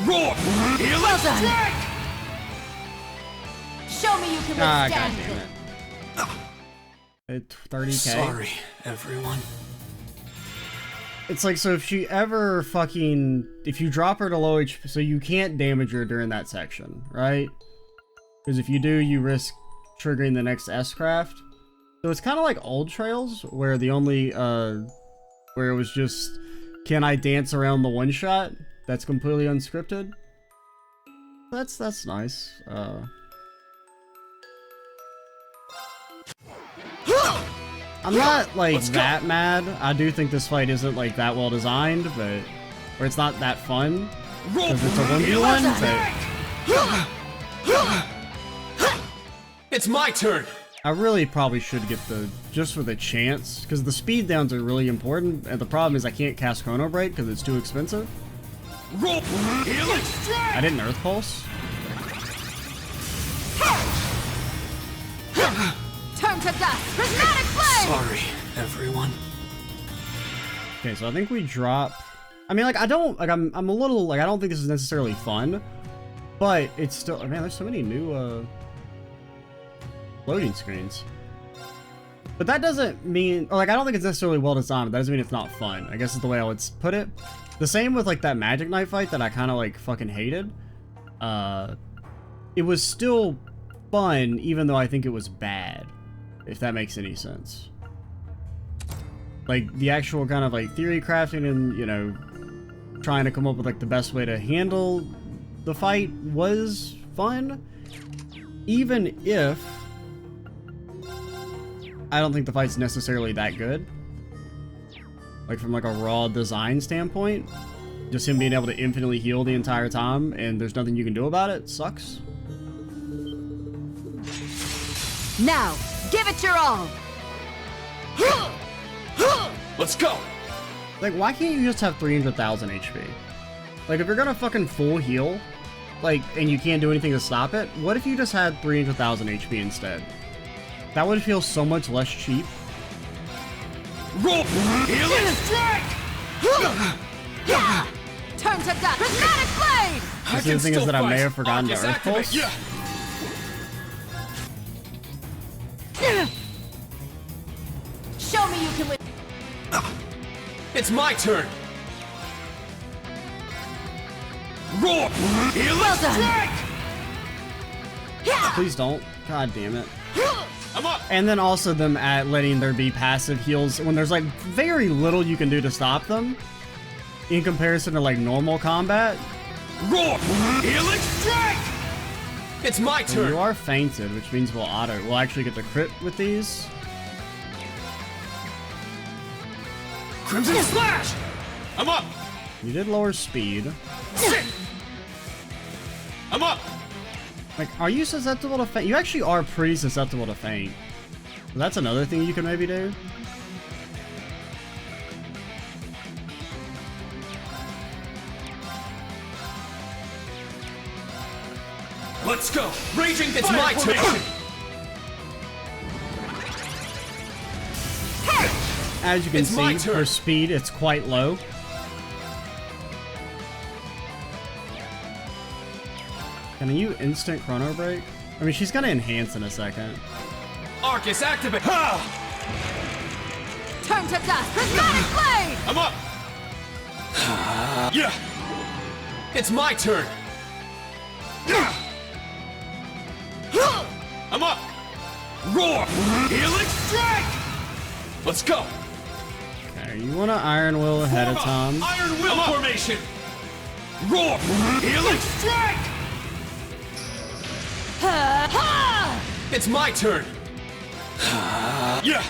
Roar! Helix strike! Show me you can Ah, withstand god damn it. it. 30k. Sorry, everyone. It's like, so if she ever fucking, if you drop her to low HP, so you can't damage her during that section, right? Because if you do, you risk triggering the next S-craft. So it's kind of like old Trails, where the only, where it was just, can I dance around the one shot? That's completely unscripted. That's nice. I'm not like that mad. I do think this fight isn't like that well designed, but or it's not that fun because it's a 1v1. But it's my turn. I really probably should get the just for the chance because the speed downs are really important. And the problem is I can't cast Chrono Break because it's too expensive. I didn't Earth Pulse. Turn to dust! Prismatic flame! Sorry, everyone. Okay, so I think we drop. I mean, like I don't like I'm a little like I don't think this is necessarily fun, but it's still. Man, there's so many new loading screens. But that doesn't mean, or like I don't think it's necessarily well designed. But that doesn't mean it's not fun. I guess is the way I would put it. The same with like that Magic Knight fight that I kind of like fucking hated. It was still fun, even though I think it was bad. If that makes any sense. Like the actual kind of like theory crafting and, you know, trying to come up with like the best way to handle the fight was fun. Even if I don't think the fight's necessarily that good. Like from like a raw design standpoint. Just him being able to infinitely heal the entire time and there's nothing you can do about it sucks. Now, give it your all. Let's go. Like, why can't you just have 300,000 HP? Like, if you're gonna fucking full heal, like, and you can't do anything to stop it, what if you just had 300,000 HP instead? That would feel so much less cheap. Roll! Helix strike! Turn to dust! Prismatic blade! The thing is that I may have forgotten to Earth Pulse. Yeah. Show me you can win. It's my turn. Roar! Helix Well done. strike! Please don't. God damn it. I'm up. And then also them at letting there be passive heals when there's like very little you can do to stop them in comparison to like normal combat. Roar! Helix strike! It's my And turn. you are fainted, which means we'll actually get the crit with these. Crimson slash! I'm up. You did lower speed. I'm up. Like, are you susceptible to faint? You actually are pretty susceptible to faint. So that's another thing you can maybe do. Let's go! Raging It's fire my turn. formation! As you can It's my see, turn. her speed, it's quite low. Can you instant chrono break? I mean, she's gonna enhance in a second. Arcus, activate! Ha! Turn to dust! Prismatic blade! I'm up! Yeah! It's my turn! I'm up! Roar! Healing strike! Let's go! Okay, you want to Iron Will ahead of time. Iron Will formation! Roar! Healing strike! It's my turn! Yeah!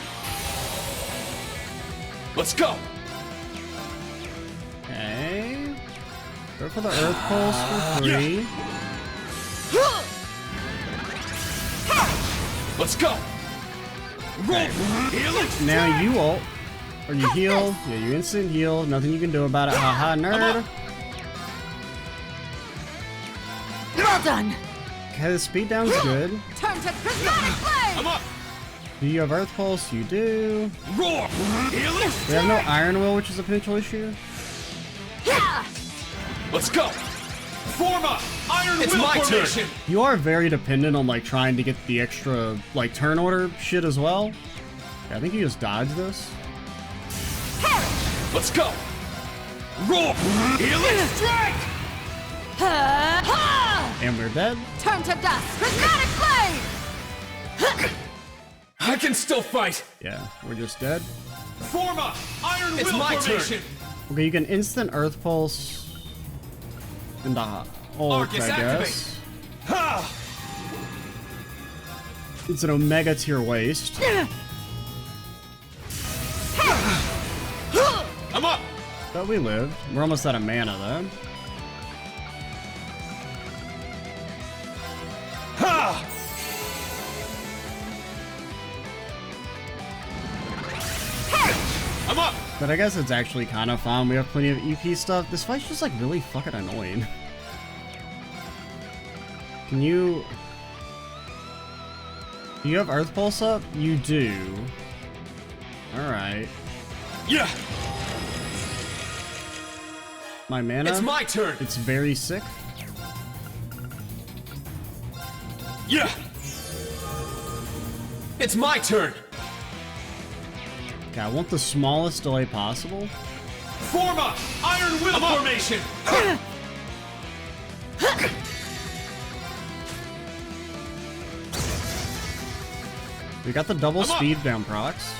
Let's go! Okay. Go for the Earth Pulse for 3. Let's go! Roar! Healing strike! Now you ult. Or you heal. Yeah, you instant heal. Nothing you can do about it. Haha, nerd. Well done! Okay, the speed down's good. Turn to prismatic blade! I'm up! Do you have Earth Pulse? You do. Roar! Healing We strike! have no Iron Will, which is a potential issue. Let's go! Form up! Iron It's Will my turn. formation! You are very dependent on like trying to get the extra like turn order shit as well. Okay, I think you just dodged this. Let's go! Roar! Healing strike! And we're dead. Turn to dust! Prismatic blade! I can still fight! Yeah, we're just dead. Form up! Iron It's Will my turn. formation! Okay, you can instant Earth Pulse and ult, Arcus, I activate. guess. Ha! It's an Omega tier waste. I'm up! But we lived. We're almost out of mana though. Ha! I'm up! But I guess it's actually kind of fun. We have plenty of EP stuff. This fight's just like really fucking annoying. Can you... Do you have Earth Pulse up? You do. Alright. Yeah! My mana? It's my turn! It's very sick. Yeah! It's my turn! Okay, I want the smallest delay possible. Form up! Iron Will formation! We got the double speed down procs.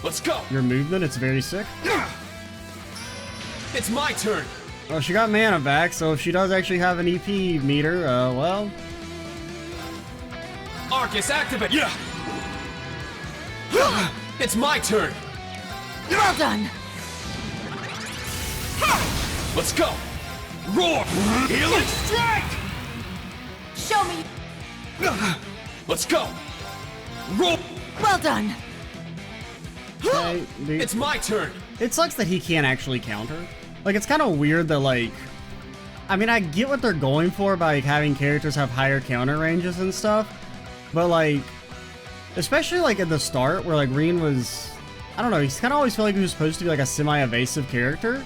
Let's go! Your movement, it's very sick. It's my turn! Well, she got mana back, so if she does actually have an EP meter, well... Arcus, activate! Yeah! It's my turn! Well done! Let's go! Roar! Healing strike! Show me! Let's go! Roar! Well done! Okay, dude. It's my turn! It sucks that he can't actually counter. Like, it's kind of weird that, like... I mean, I get what they're going for by like, having characters have higher counter ranges and stuff. But, like... Especially, like, at the start, where, like, Reen was... I don't know, he's kind of always felt like he was supposed to be, like, a semi-evasive character.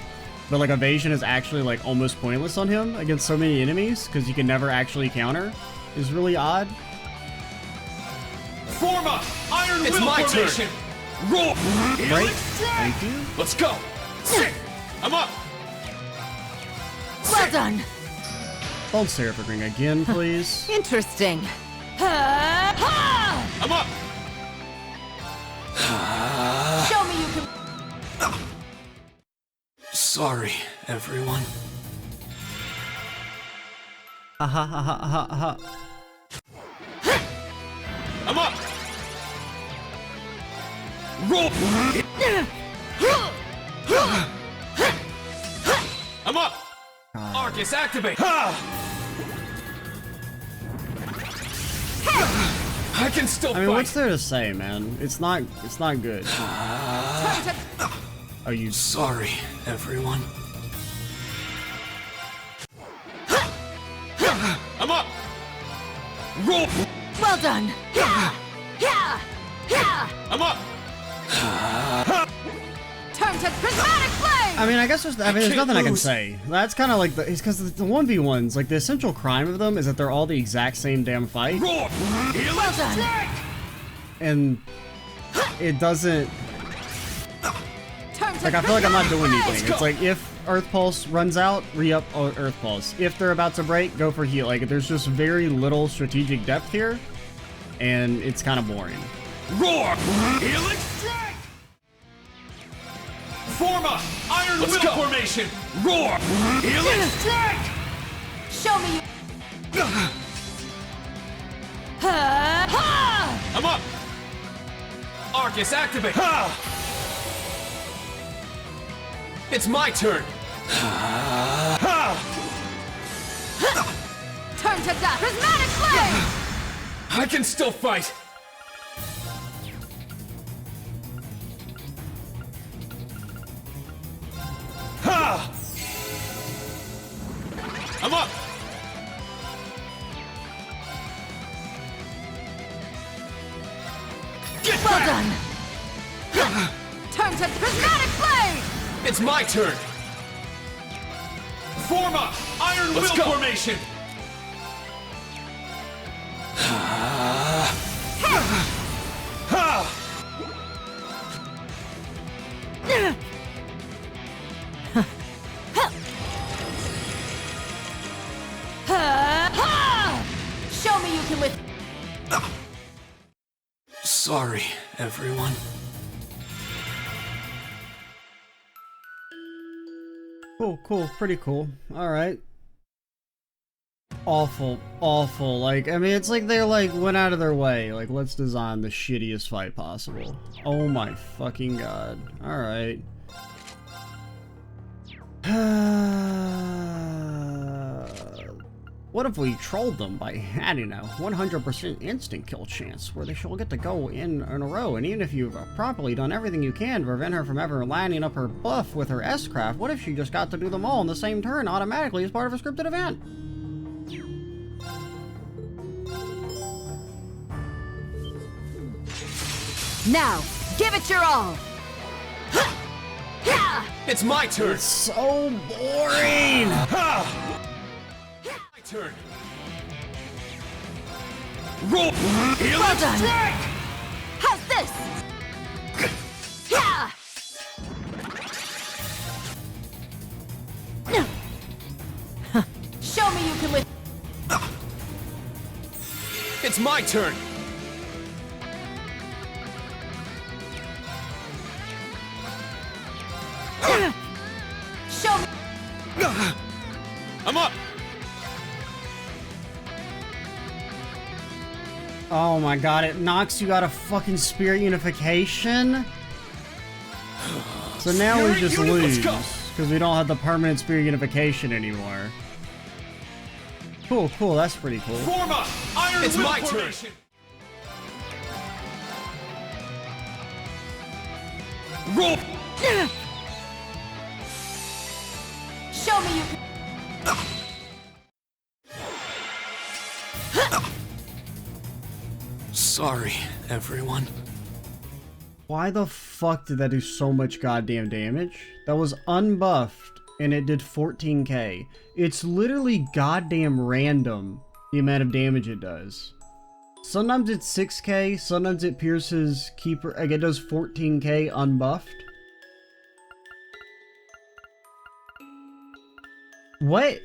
But, like, evasion is actually, like, almost pointless on him against so many enemies, because you can never actually counter. Is really odd. Form up! Iron It's Will my turn. formation! Roar! Healing Right? strike! Thank you. Let's go! I'm up! Well done! Hold Seraphic Ring again, please. Interesting. I'm up! Show me you can... Sorry, everyone. Ha ha ha ha ha ha. I'm up! Roar! I'm up! Arcus, activate! Ha! can still I mean, fight. what's there to say, man? It's not good. Are you Sorry, everyone. I'm up. Roll. Well done! Yeah! Yeah! Yeah! I'm up. Turn to prismatic flame! I mean, I guess there's nothing I can say. That's kind of like it's because the 1v1s, like the essential crime of them is that they're all the exact same damn fight. Roar. Well done! And it doesn't, Turn to like, I feel like I'm not doing prismatic anything. It's like if Earth Pulse runs out, re-up Earth Pulse. If they're about to break, go for heal. Like, there's just very little strategic depth here, and it's kind of boring. Roar. Helix strike. Form a Iron Will formation. Roar. Helix strike. Show me you. Ha! I'm up. Arcus, activate. It's my turn. Turn to dust. Prismatic flame! I can still fight. I'm up. Get Well back. done! Turn to prismatic flame! It's my turn. Form a Iron Will formation. Show me you can with. Sorry, everyone. Cool, pretty cool. Alright. Awful. Like, I mean, it's like they like went out of their way. Like, let's design the shittiest fight possible. Oh my fucking god. Alright. What if we trolled them by adding a 100% instant kill chance where they shall get to go in a row, and even if you've properly done everything you can to prevent her from ever lining up her buff with her S-craft, what if she just got to do them all in the same turn automatically as part of a scripted event? Now, give it your all! It's my turn. It's so boring! My turn. Roll. Well done! How's this? Yeah! Show me you can with. It's my turn. Show me. I'm up. Oh my god, it knocks you out of fucking Spirit Unification? So now we just lose, because we don't have the permanent Spirit Unification anymore. Cool, that's pretty cool. Form a Iron Will my formation. Roll. Show me you can. Sorry, everyone. Why the fuck did that do so much goddamn damage? That was unbuffed, and it did 14k. It's literally goddamn random, the amount of damage it does. Sometimes it's 6k, sometimes it pierces Keeper, like it does 14k unbuffed. What?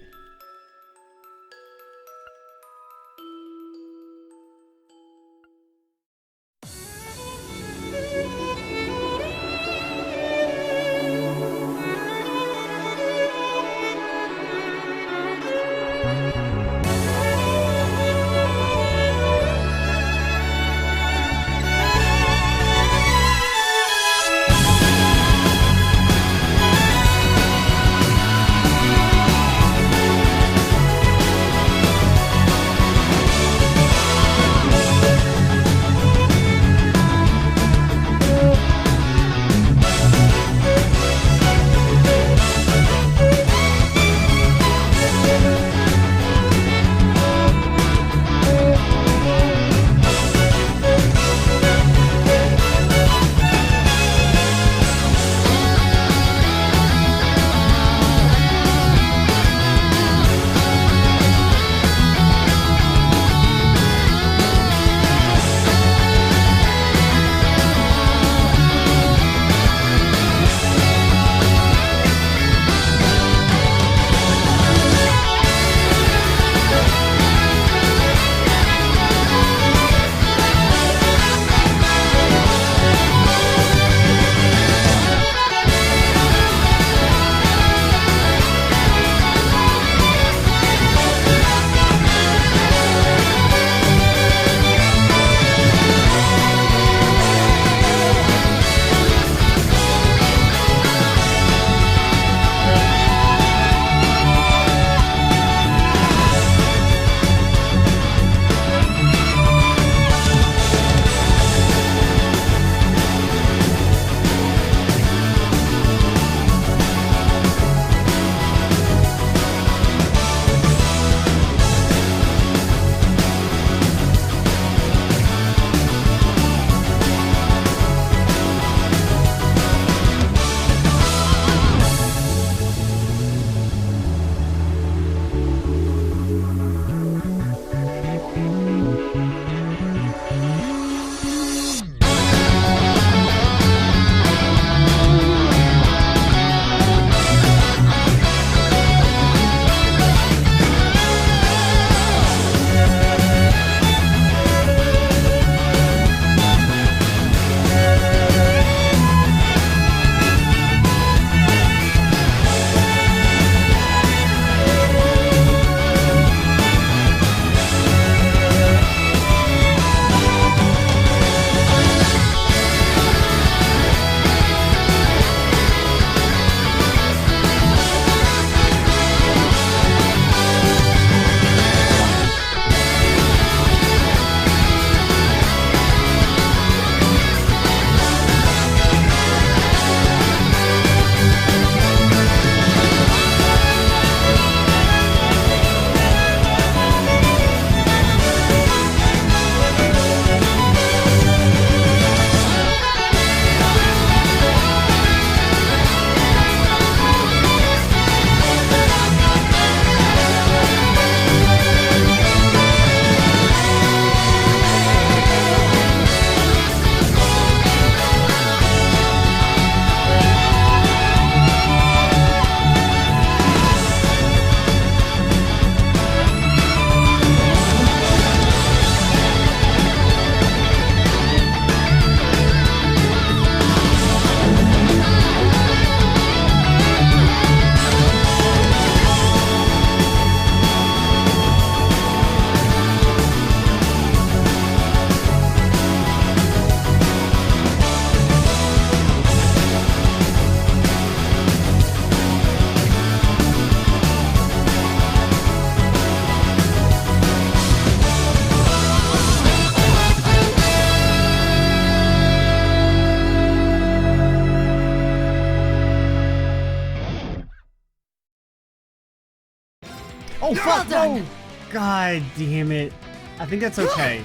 Oh, fuck, no! God damn it. I think that's okay.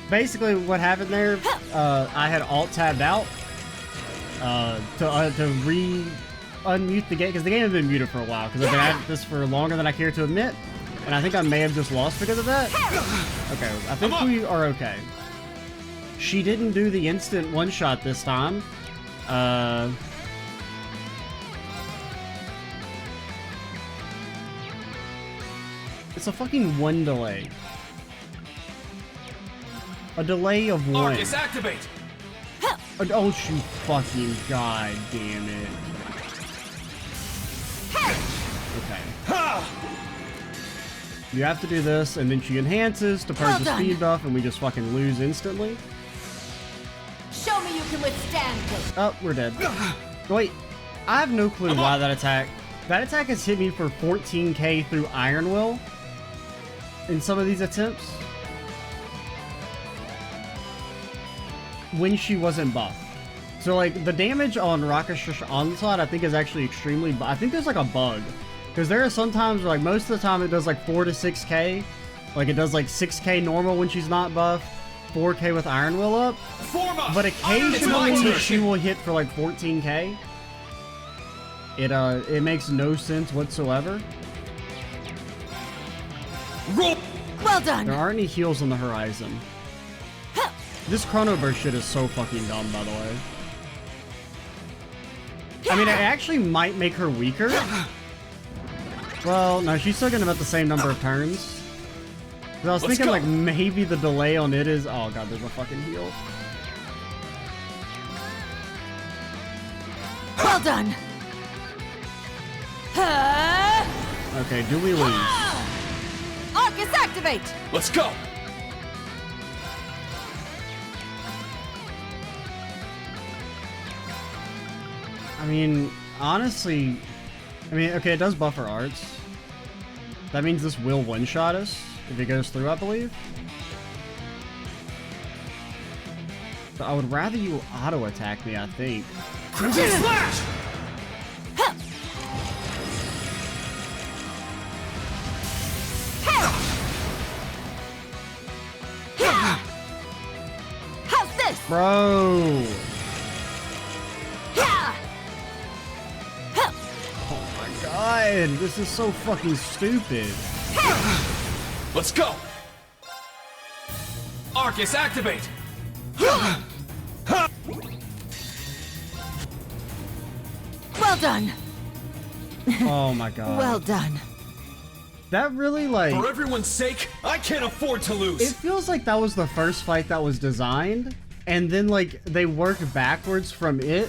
Basically, what happened there, I had alt-tabbed out to unmute the game, because the game had been muted for a while, because I've been at this for longer than I care to admit, and I think I may have just lost because of that. Okay, I think we are okay. She didn't do the instant one-shot this time. It's a fucking 1 delay. A delay of 1. Arcus, activate! Oh, shoot, fucking god damn it. Okay. You have to do this, and then she enhances to purge the speed buff, and we just fucking lose instantly. Show me you can withstand this. Oh, we're dead. Wait, I have no clue why that attack... That attack has hit me for 14k through Iron Will in some of these attempts. When she wasn't buffed. So, like, the damage on Rakasha's Onslaught, I think, is actually extremely... I think there's, like, a bug. Because there are some times where, like, most of the time it does, like, 4 to 6k. Like, it does, like, 6k normal when she's not buffed. 4k with Iron Will up. But occasionally she will hit for, like, 14k. It makes no sense whatsoever. Well done. There aren't any heals on the horizon. This Chrono Burst shit is so fucking dumb, by the way. I mean, it actually might make her weaker. Well, no, she's still getting about the same number of turns. But I was thinking, like, maybe the delay on it is... Oh, God, there's a fucking heal. Well done. Okay, do we lose? Arcus, activate. Let's go. I mean, honestly... I mean, okay, it does buff her arts. That means this will one-shot us if it goes through, I believe. But I would rather you auto-attack me, I think. Crimson Slash! How's this? Bro! God, this is so fucking stupid. Let's go! Arcus, activate! Well done. Oh my god. Well done. That really, like... For everyone's sake, I can't afford to lose! It feels like that was the first fight that was designed, and then, like, they worked backwards from it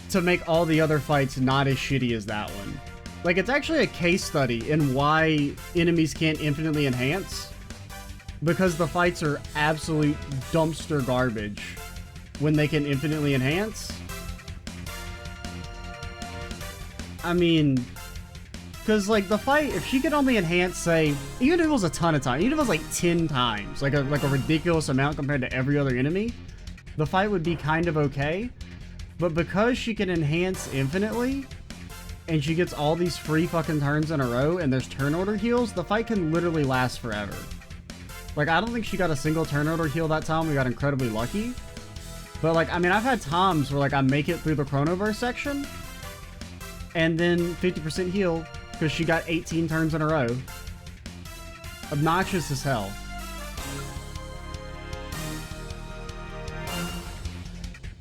to make all the other fights not as shitty as that one. Like, it's actually a case study in why enemies can't infinitely enhance, because the fights are absolute dumpster garbage when they can infinitely enhance. I mean, because, like, the fight, if she could only enhance, say, even if it was a ton of times, even if it was, like, 10 times, like a ridiculous amount compared to every other enemy, the fight would be kind of okay. But because she can enhance infinitely, and she gets all these free fucking turns in a row, and there's turn order heals, the fight can literally last forever. Like, I don't think she got a single turn order heal that time. We got incredibly lucky. But, like, I mean, I've had times where, like, I make it through the Chronoverse section, and then 50% heal, because she got 18 turns in a row. Obnoxious as hell.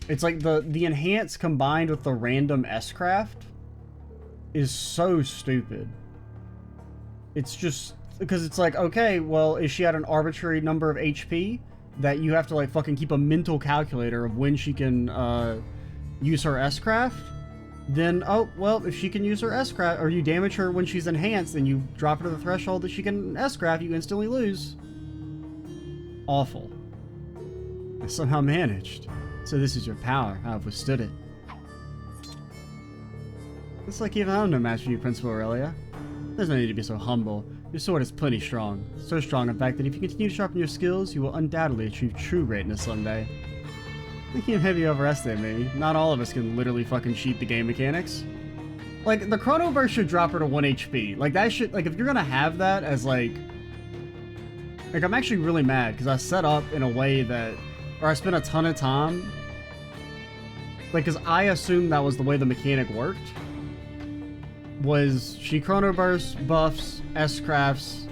It's like the enhance combined with the random S-craft is so stupid. It's just because it's like, okay, well, is she at an arbitrary number of HP that you have to, like, fucking keep a mental calculator of when she can use her S-craft? Then, oh, well, if she can use her S-craft, or you damage her when she's enhanced, then you drop her to the threshold that she can S-craft, you instantly lose. Awful. I somehow managed. So this is your power. I've withstood it. It's like even I'm no match for you, Principal Aurelia. There's no need to be so humble. Your sword is plenty strong. So strong, in fact, that if you continue to sharpen your skills, you will undoubtedly achieve true greatness someday. I think you maybe overestimate me. Not all of us can literally fucking cheat the game mechanics. Like, the Chrono Burst should drop her to 1 HP. Like, that should, like, if you're gonna have that as, like, I'm actually really mad, because I set up in a way that, or I spent a ton of time, like, because I assumed that was the way the mechanic worked, was she Chrono Burst, buffs, S-crafts,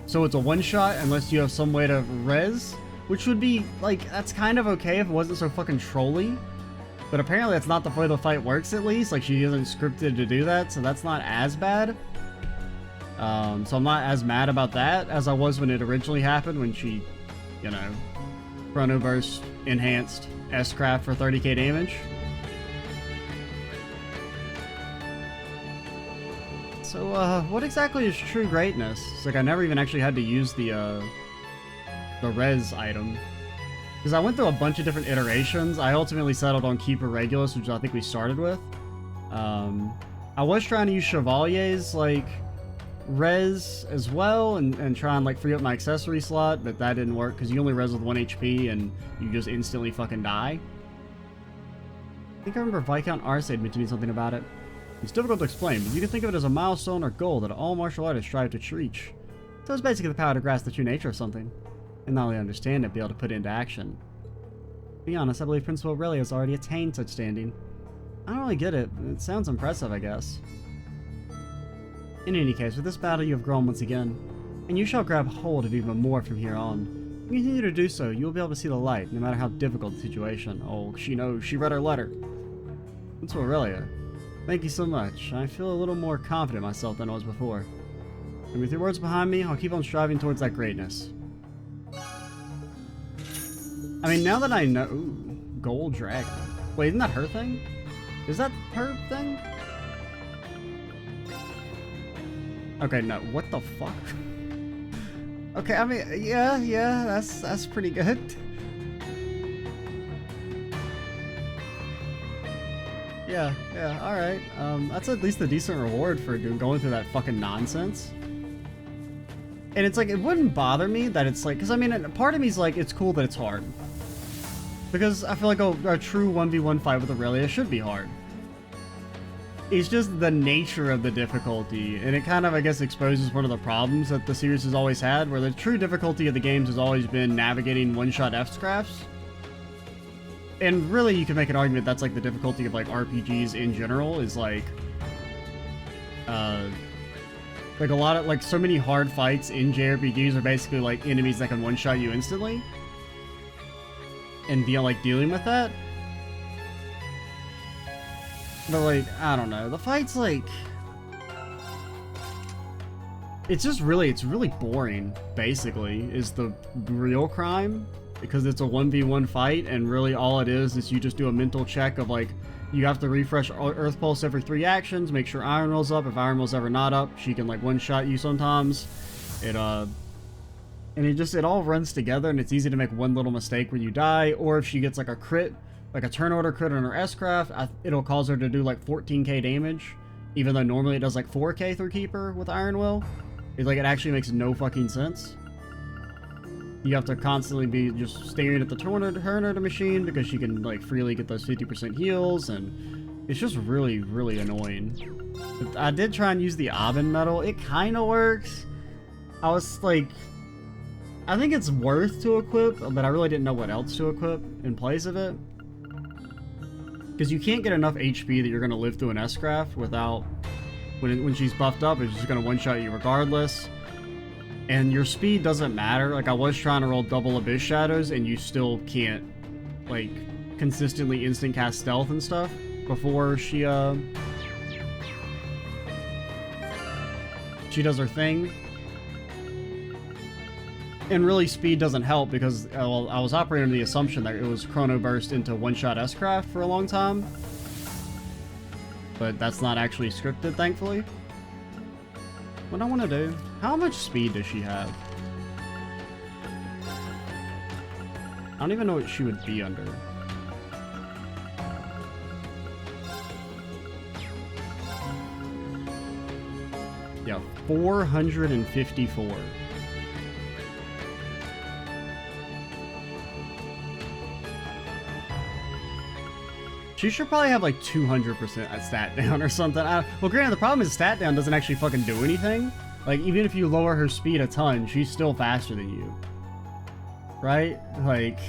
so it's a one-shot unless you have some way to res, which would be, like, that's kind of okay if it wasn't so fucking trolly. But apparently that's not the way the fight works, at least. Like, she isn't scripted to do that, so that's not as bad. So I'm not as mad about that as I was when it originally happened, when she, you know, Chrono Burst, enhanced, S-craft for 30k damage. So, what exactly is true greatness? It's like I never even actually had to use the res item. Because I went through a bunch of different iterations. I ultimately settled on Keeper Regulus, which I think we started with. I was trying to use Chevalier's, like, res as well, and try and, like, free up my accessory slot, but that didn't work, because you only res with 1 HP, and you just instantly fucking die. I think I remember Viscount Arcade mentioning something about it. It's difficult to explain, but you can think of it as a milestone or goal that all martial artists strive to reach. So it's basically the power to grasp the true nature of something, and not only understand it, be able to put it into action. To be honest, I believe Principal Aurelia has already attained such standing. I don't really get it, but it sounds impressive, I guess. In any case, with this battle you have grown once again, and you shall grab hold of even more from here on. If you continue to do so, you will be able to see the light, no matter how difficult the situation. Oh, she knows. She read her letter. Principal Aurelia, thank you so much. I feel a little more confident in myself than I was before. And with your words behind me, I'll keep on striving towards that greatness. I mean, now that I know... Ooh, Gold Dragon. Wait, isn't that her thing? Is that her thing? Okay, no. What the fuck? Okay, I mean, yeah, that's pretty good. Yeah, alright. That's at least a decent reward for going through that fucking nonsense. And it's like, it wouldn't bother me that it's like, because I mean, part of me is like, it's cool that it's hard. Because I feel like a true 1v1 fight with Aurelia should be hard. It's just the nature of the difficulty, and it kind of, I guess, exposes one of the problems that the series has always had, where the true difficulty of the games has always been navigating one-shot F-scrafts. And really, you can make an argument that's like the difficulty of like RPGs in general, is like a lot of, like, so many hard fights in JRPGs are basically like enemies that can one-shot you instantly. And dealing with that. But like, I don't know. The fight's like... it's really boring, basically, is the real crime. Because it's a 1v1 fight, and really all it is you just do a mental check of like, you have to refresh Earth Pulse every 3 actions, make sure Iron Will's up. If Iron Will's ever not up, she can like one-shot you sometimes. And it all runs together, and it's easy to make one little mistake where you die, or if she gets like a crit, like a turn order crit on her S-craft, it'll cause her to do like 14k damage, even though normally it does like 4k through Keeper with Iron Will. It actually makes no fucking sense. You have to constantly be just staring at the turn order machine because she can like freely get those 50% heals, and it's just really, really annoying. But I did try and use the Abin medal. It kind of works. I was like... I think it's worth to equip, but I really didn't know what else to equip in place of it. Because you can't get enough HP that you're going to live through an S-craft without... When she's buffed up, it's just going to one-shot you regardless. And your speed doesn't matter. Like, I was trying to roll double Abyss Shadows, and you still can't, like, consistently instant cast stealth and stuff before she does her thing. And really, speed doesn't help because I was operating under the assumption that it was Chrono Burst into one-shot S-craft for a long time. But that's not actually scripted, thankfully. What I want to do... How much speed does she have? I don't even know what she would be under. Yeah, 454. She should probably have like 200% at stat down or something. Well, granted, the problem is stat down doesn't actually fucking do anything. Like, even if you lower her speed a ton, she's still faster than you. Right? Like...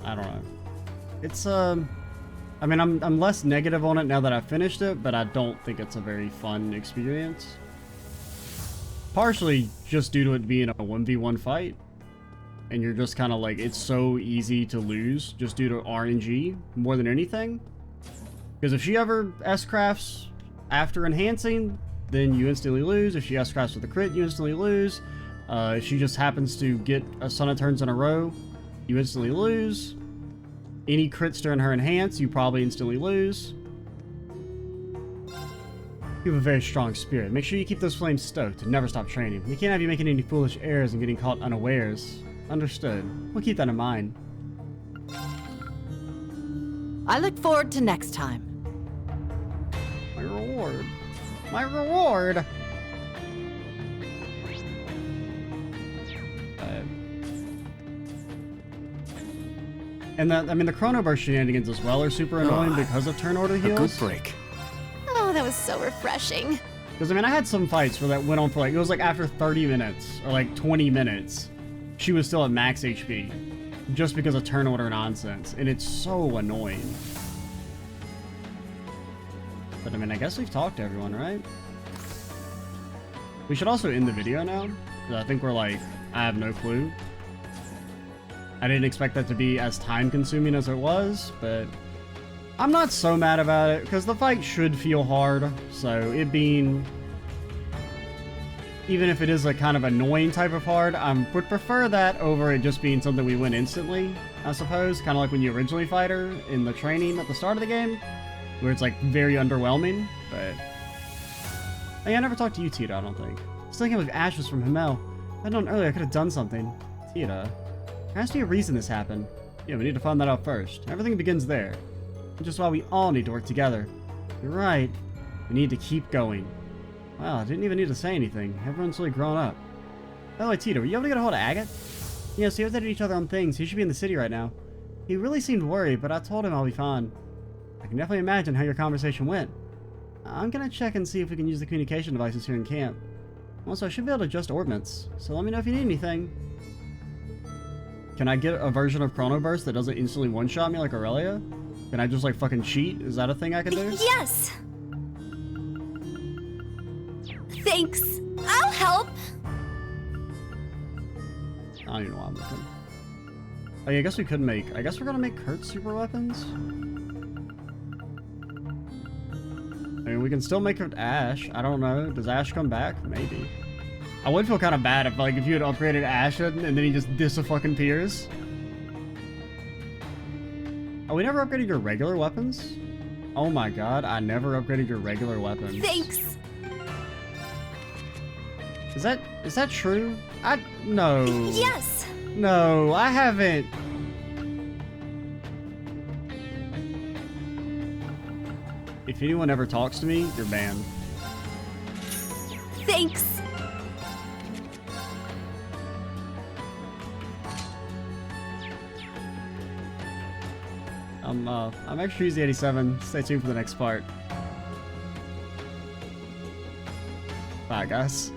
I don't know. It's, I mean, I'm less negative on it now that I've finished it, but I don't think it's a very fun experience. Partially just due to it being a 1v1 fight. And you're just kind of like, it's so easy to lose just due to RNG more than anything. Because if she ever S-crafts after enhancing, then you instantly lose. If she S-crafts with a crit, you instantly lose. If she just happens to get a ton of turns in a row, you instantly lose. Any crits during her enhance, you probably instantly lose. You have a very strong spirit. Make sure you keep those flames stoked and never stop training. We can't have you making any foolish errors and getting caught unawares. Understood. We'll keep that in mind. I look forward to next time. My reward. My reward! And that, I mean, the chrono burst shenanigans as well are super annoying because of turn order heals. A good break. Oh, that was so refreshing. Because, I mean, I had some fights where that went on for like, it was like after 30 minutes or like 20 minutes, she was still at max HP just because of turn order nonsense. And it's so annoying. But, I mean, I guess we've talked to everyone, right? We should also end the video now. Because I think we're like, I have no clue. I didn't expect that to be as time-consuming as it was, but I'm not so mad about it, because the fight should feel hard, so it being... Even if it is a kind of annoying type of hard, I would prefer that over it just being something we win instantly, I suppose. Kind of like when you originally fight her in the training at the start of the game, where it's like very underwhelming, but... Hey, I never talked to you, Tita, I don't think. Still can't believe Ash was from Himmel. If I'd known earlier, I could have done something. Tita... There has to be a reason this happened. Yeah, we need to find that out first. Everything begins there. Which is why we all need to work together. You're right. We need to keep going. Wow, I didn't even need to say anything. Everyone's really grown up. By the way, Tita, were you able to get a hold of Agate? Yeah, so we updated each other on things. He should be in the city right now. He really seemed worried, but I told him I'll be fine. I can definitely imagine how your conversation went. I'm gonna check and see if we can use the communication devices here in camp. Also, I should be able to adjust orbits, so let me know if you need anything. Can I get a version of Chrono Burst that doesn't instantly one-shot me like Aurelia? Can I just like fucking cheat? Is that a thing I can do? Yes! Thanks! I'll help! I don't even know why I'm looking. Oh yeah, I guess we could make... I guess we're gonna make Kurt super weapons? I mean, we can still make it Ash. I don't know. Does Ash come back? Maybe. I would feel kind of bad if, like, if you had upgraded Ash and then he just dis-a-fucking-peers. Oh, we never upgraded your regular weapons? Oh my god, I never upgraded your regular weapons. Thanks! Is that true? No. Yes! No, I haven't. If anyone ever talks to me, you're banned. Thanks! I'm extra easy 87. Stay tuned for the next part. Bye, guys.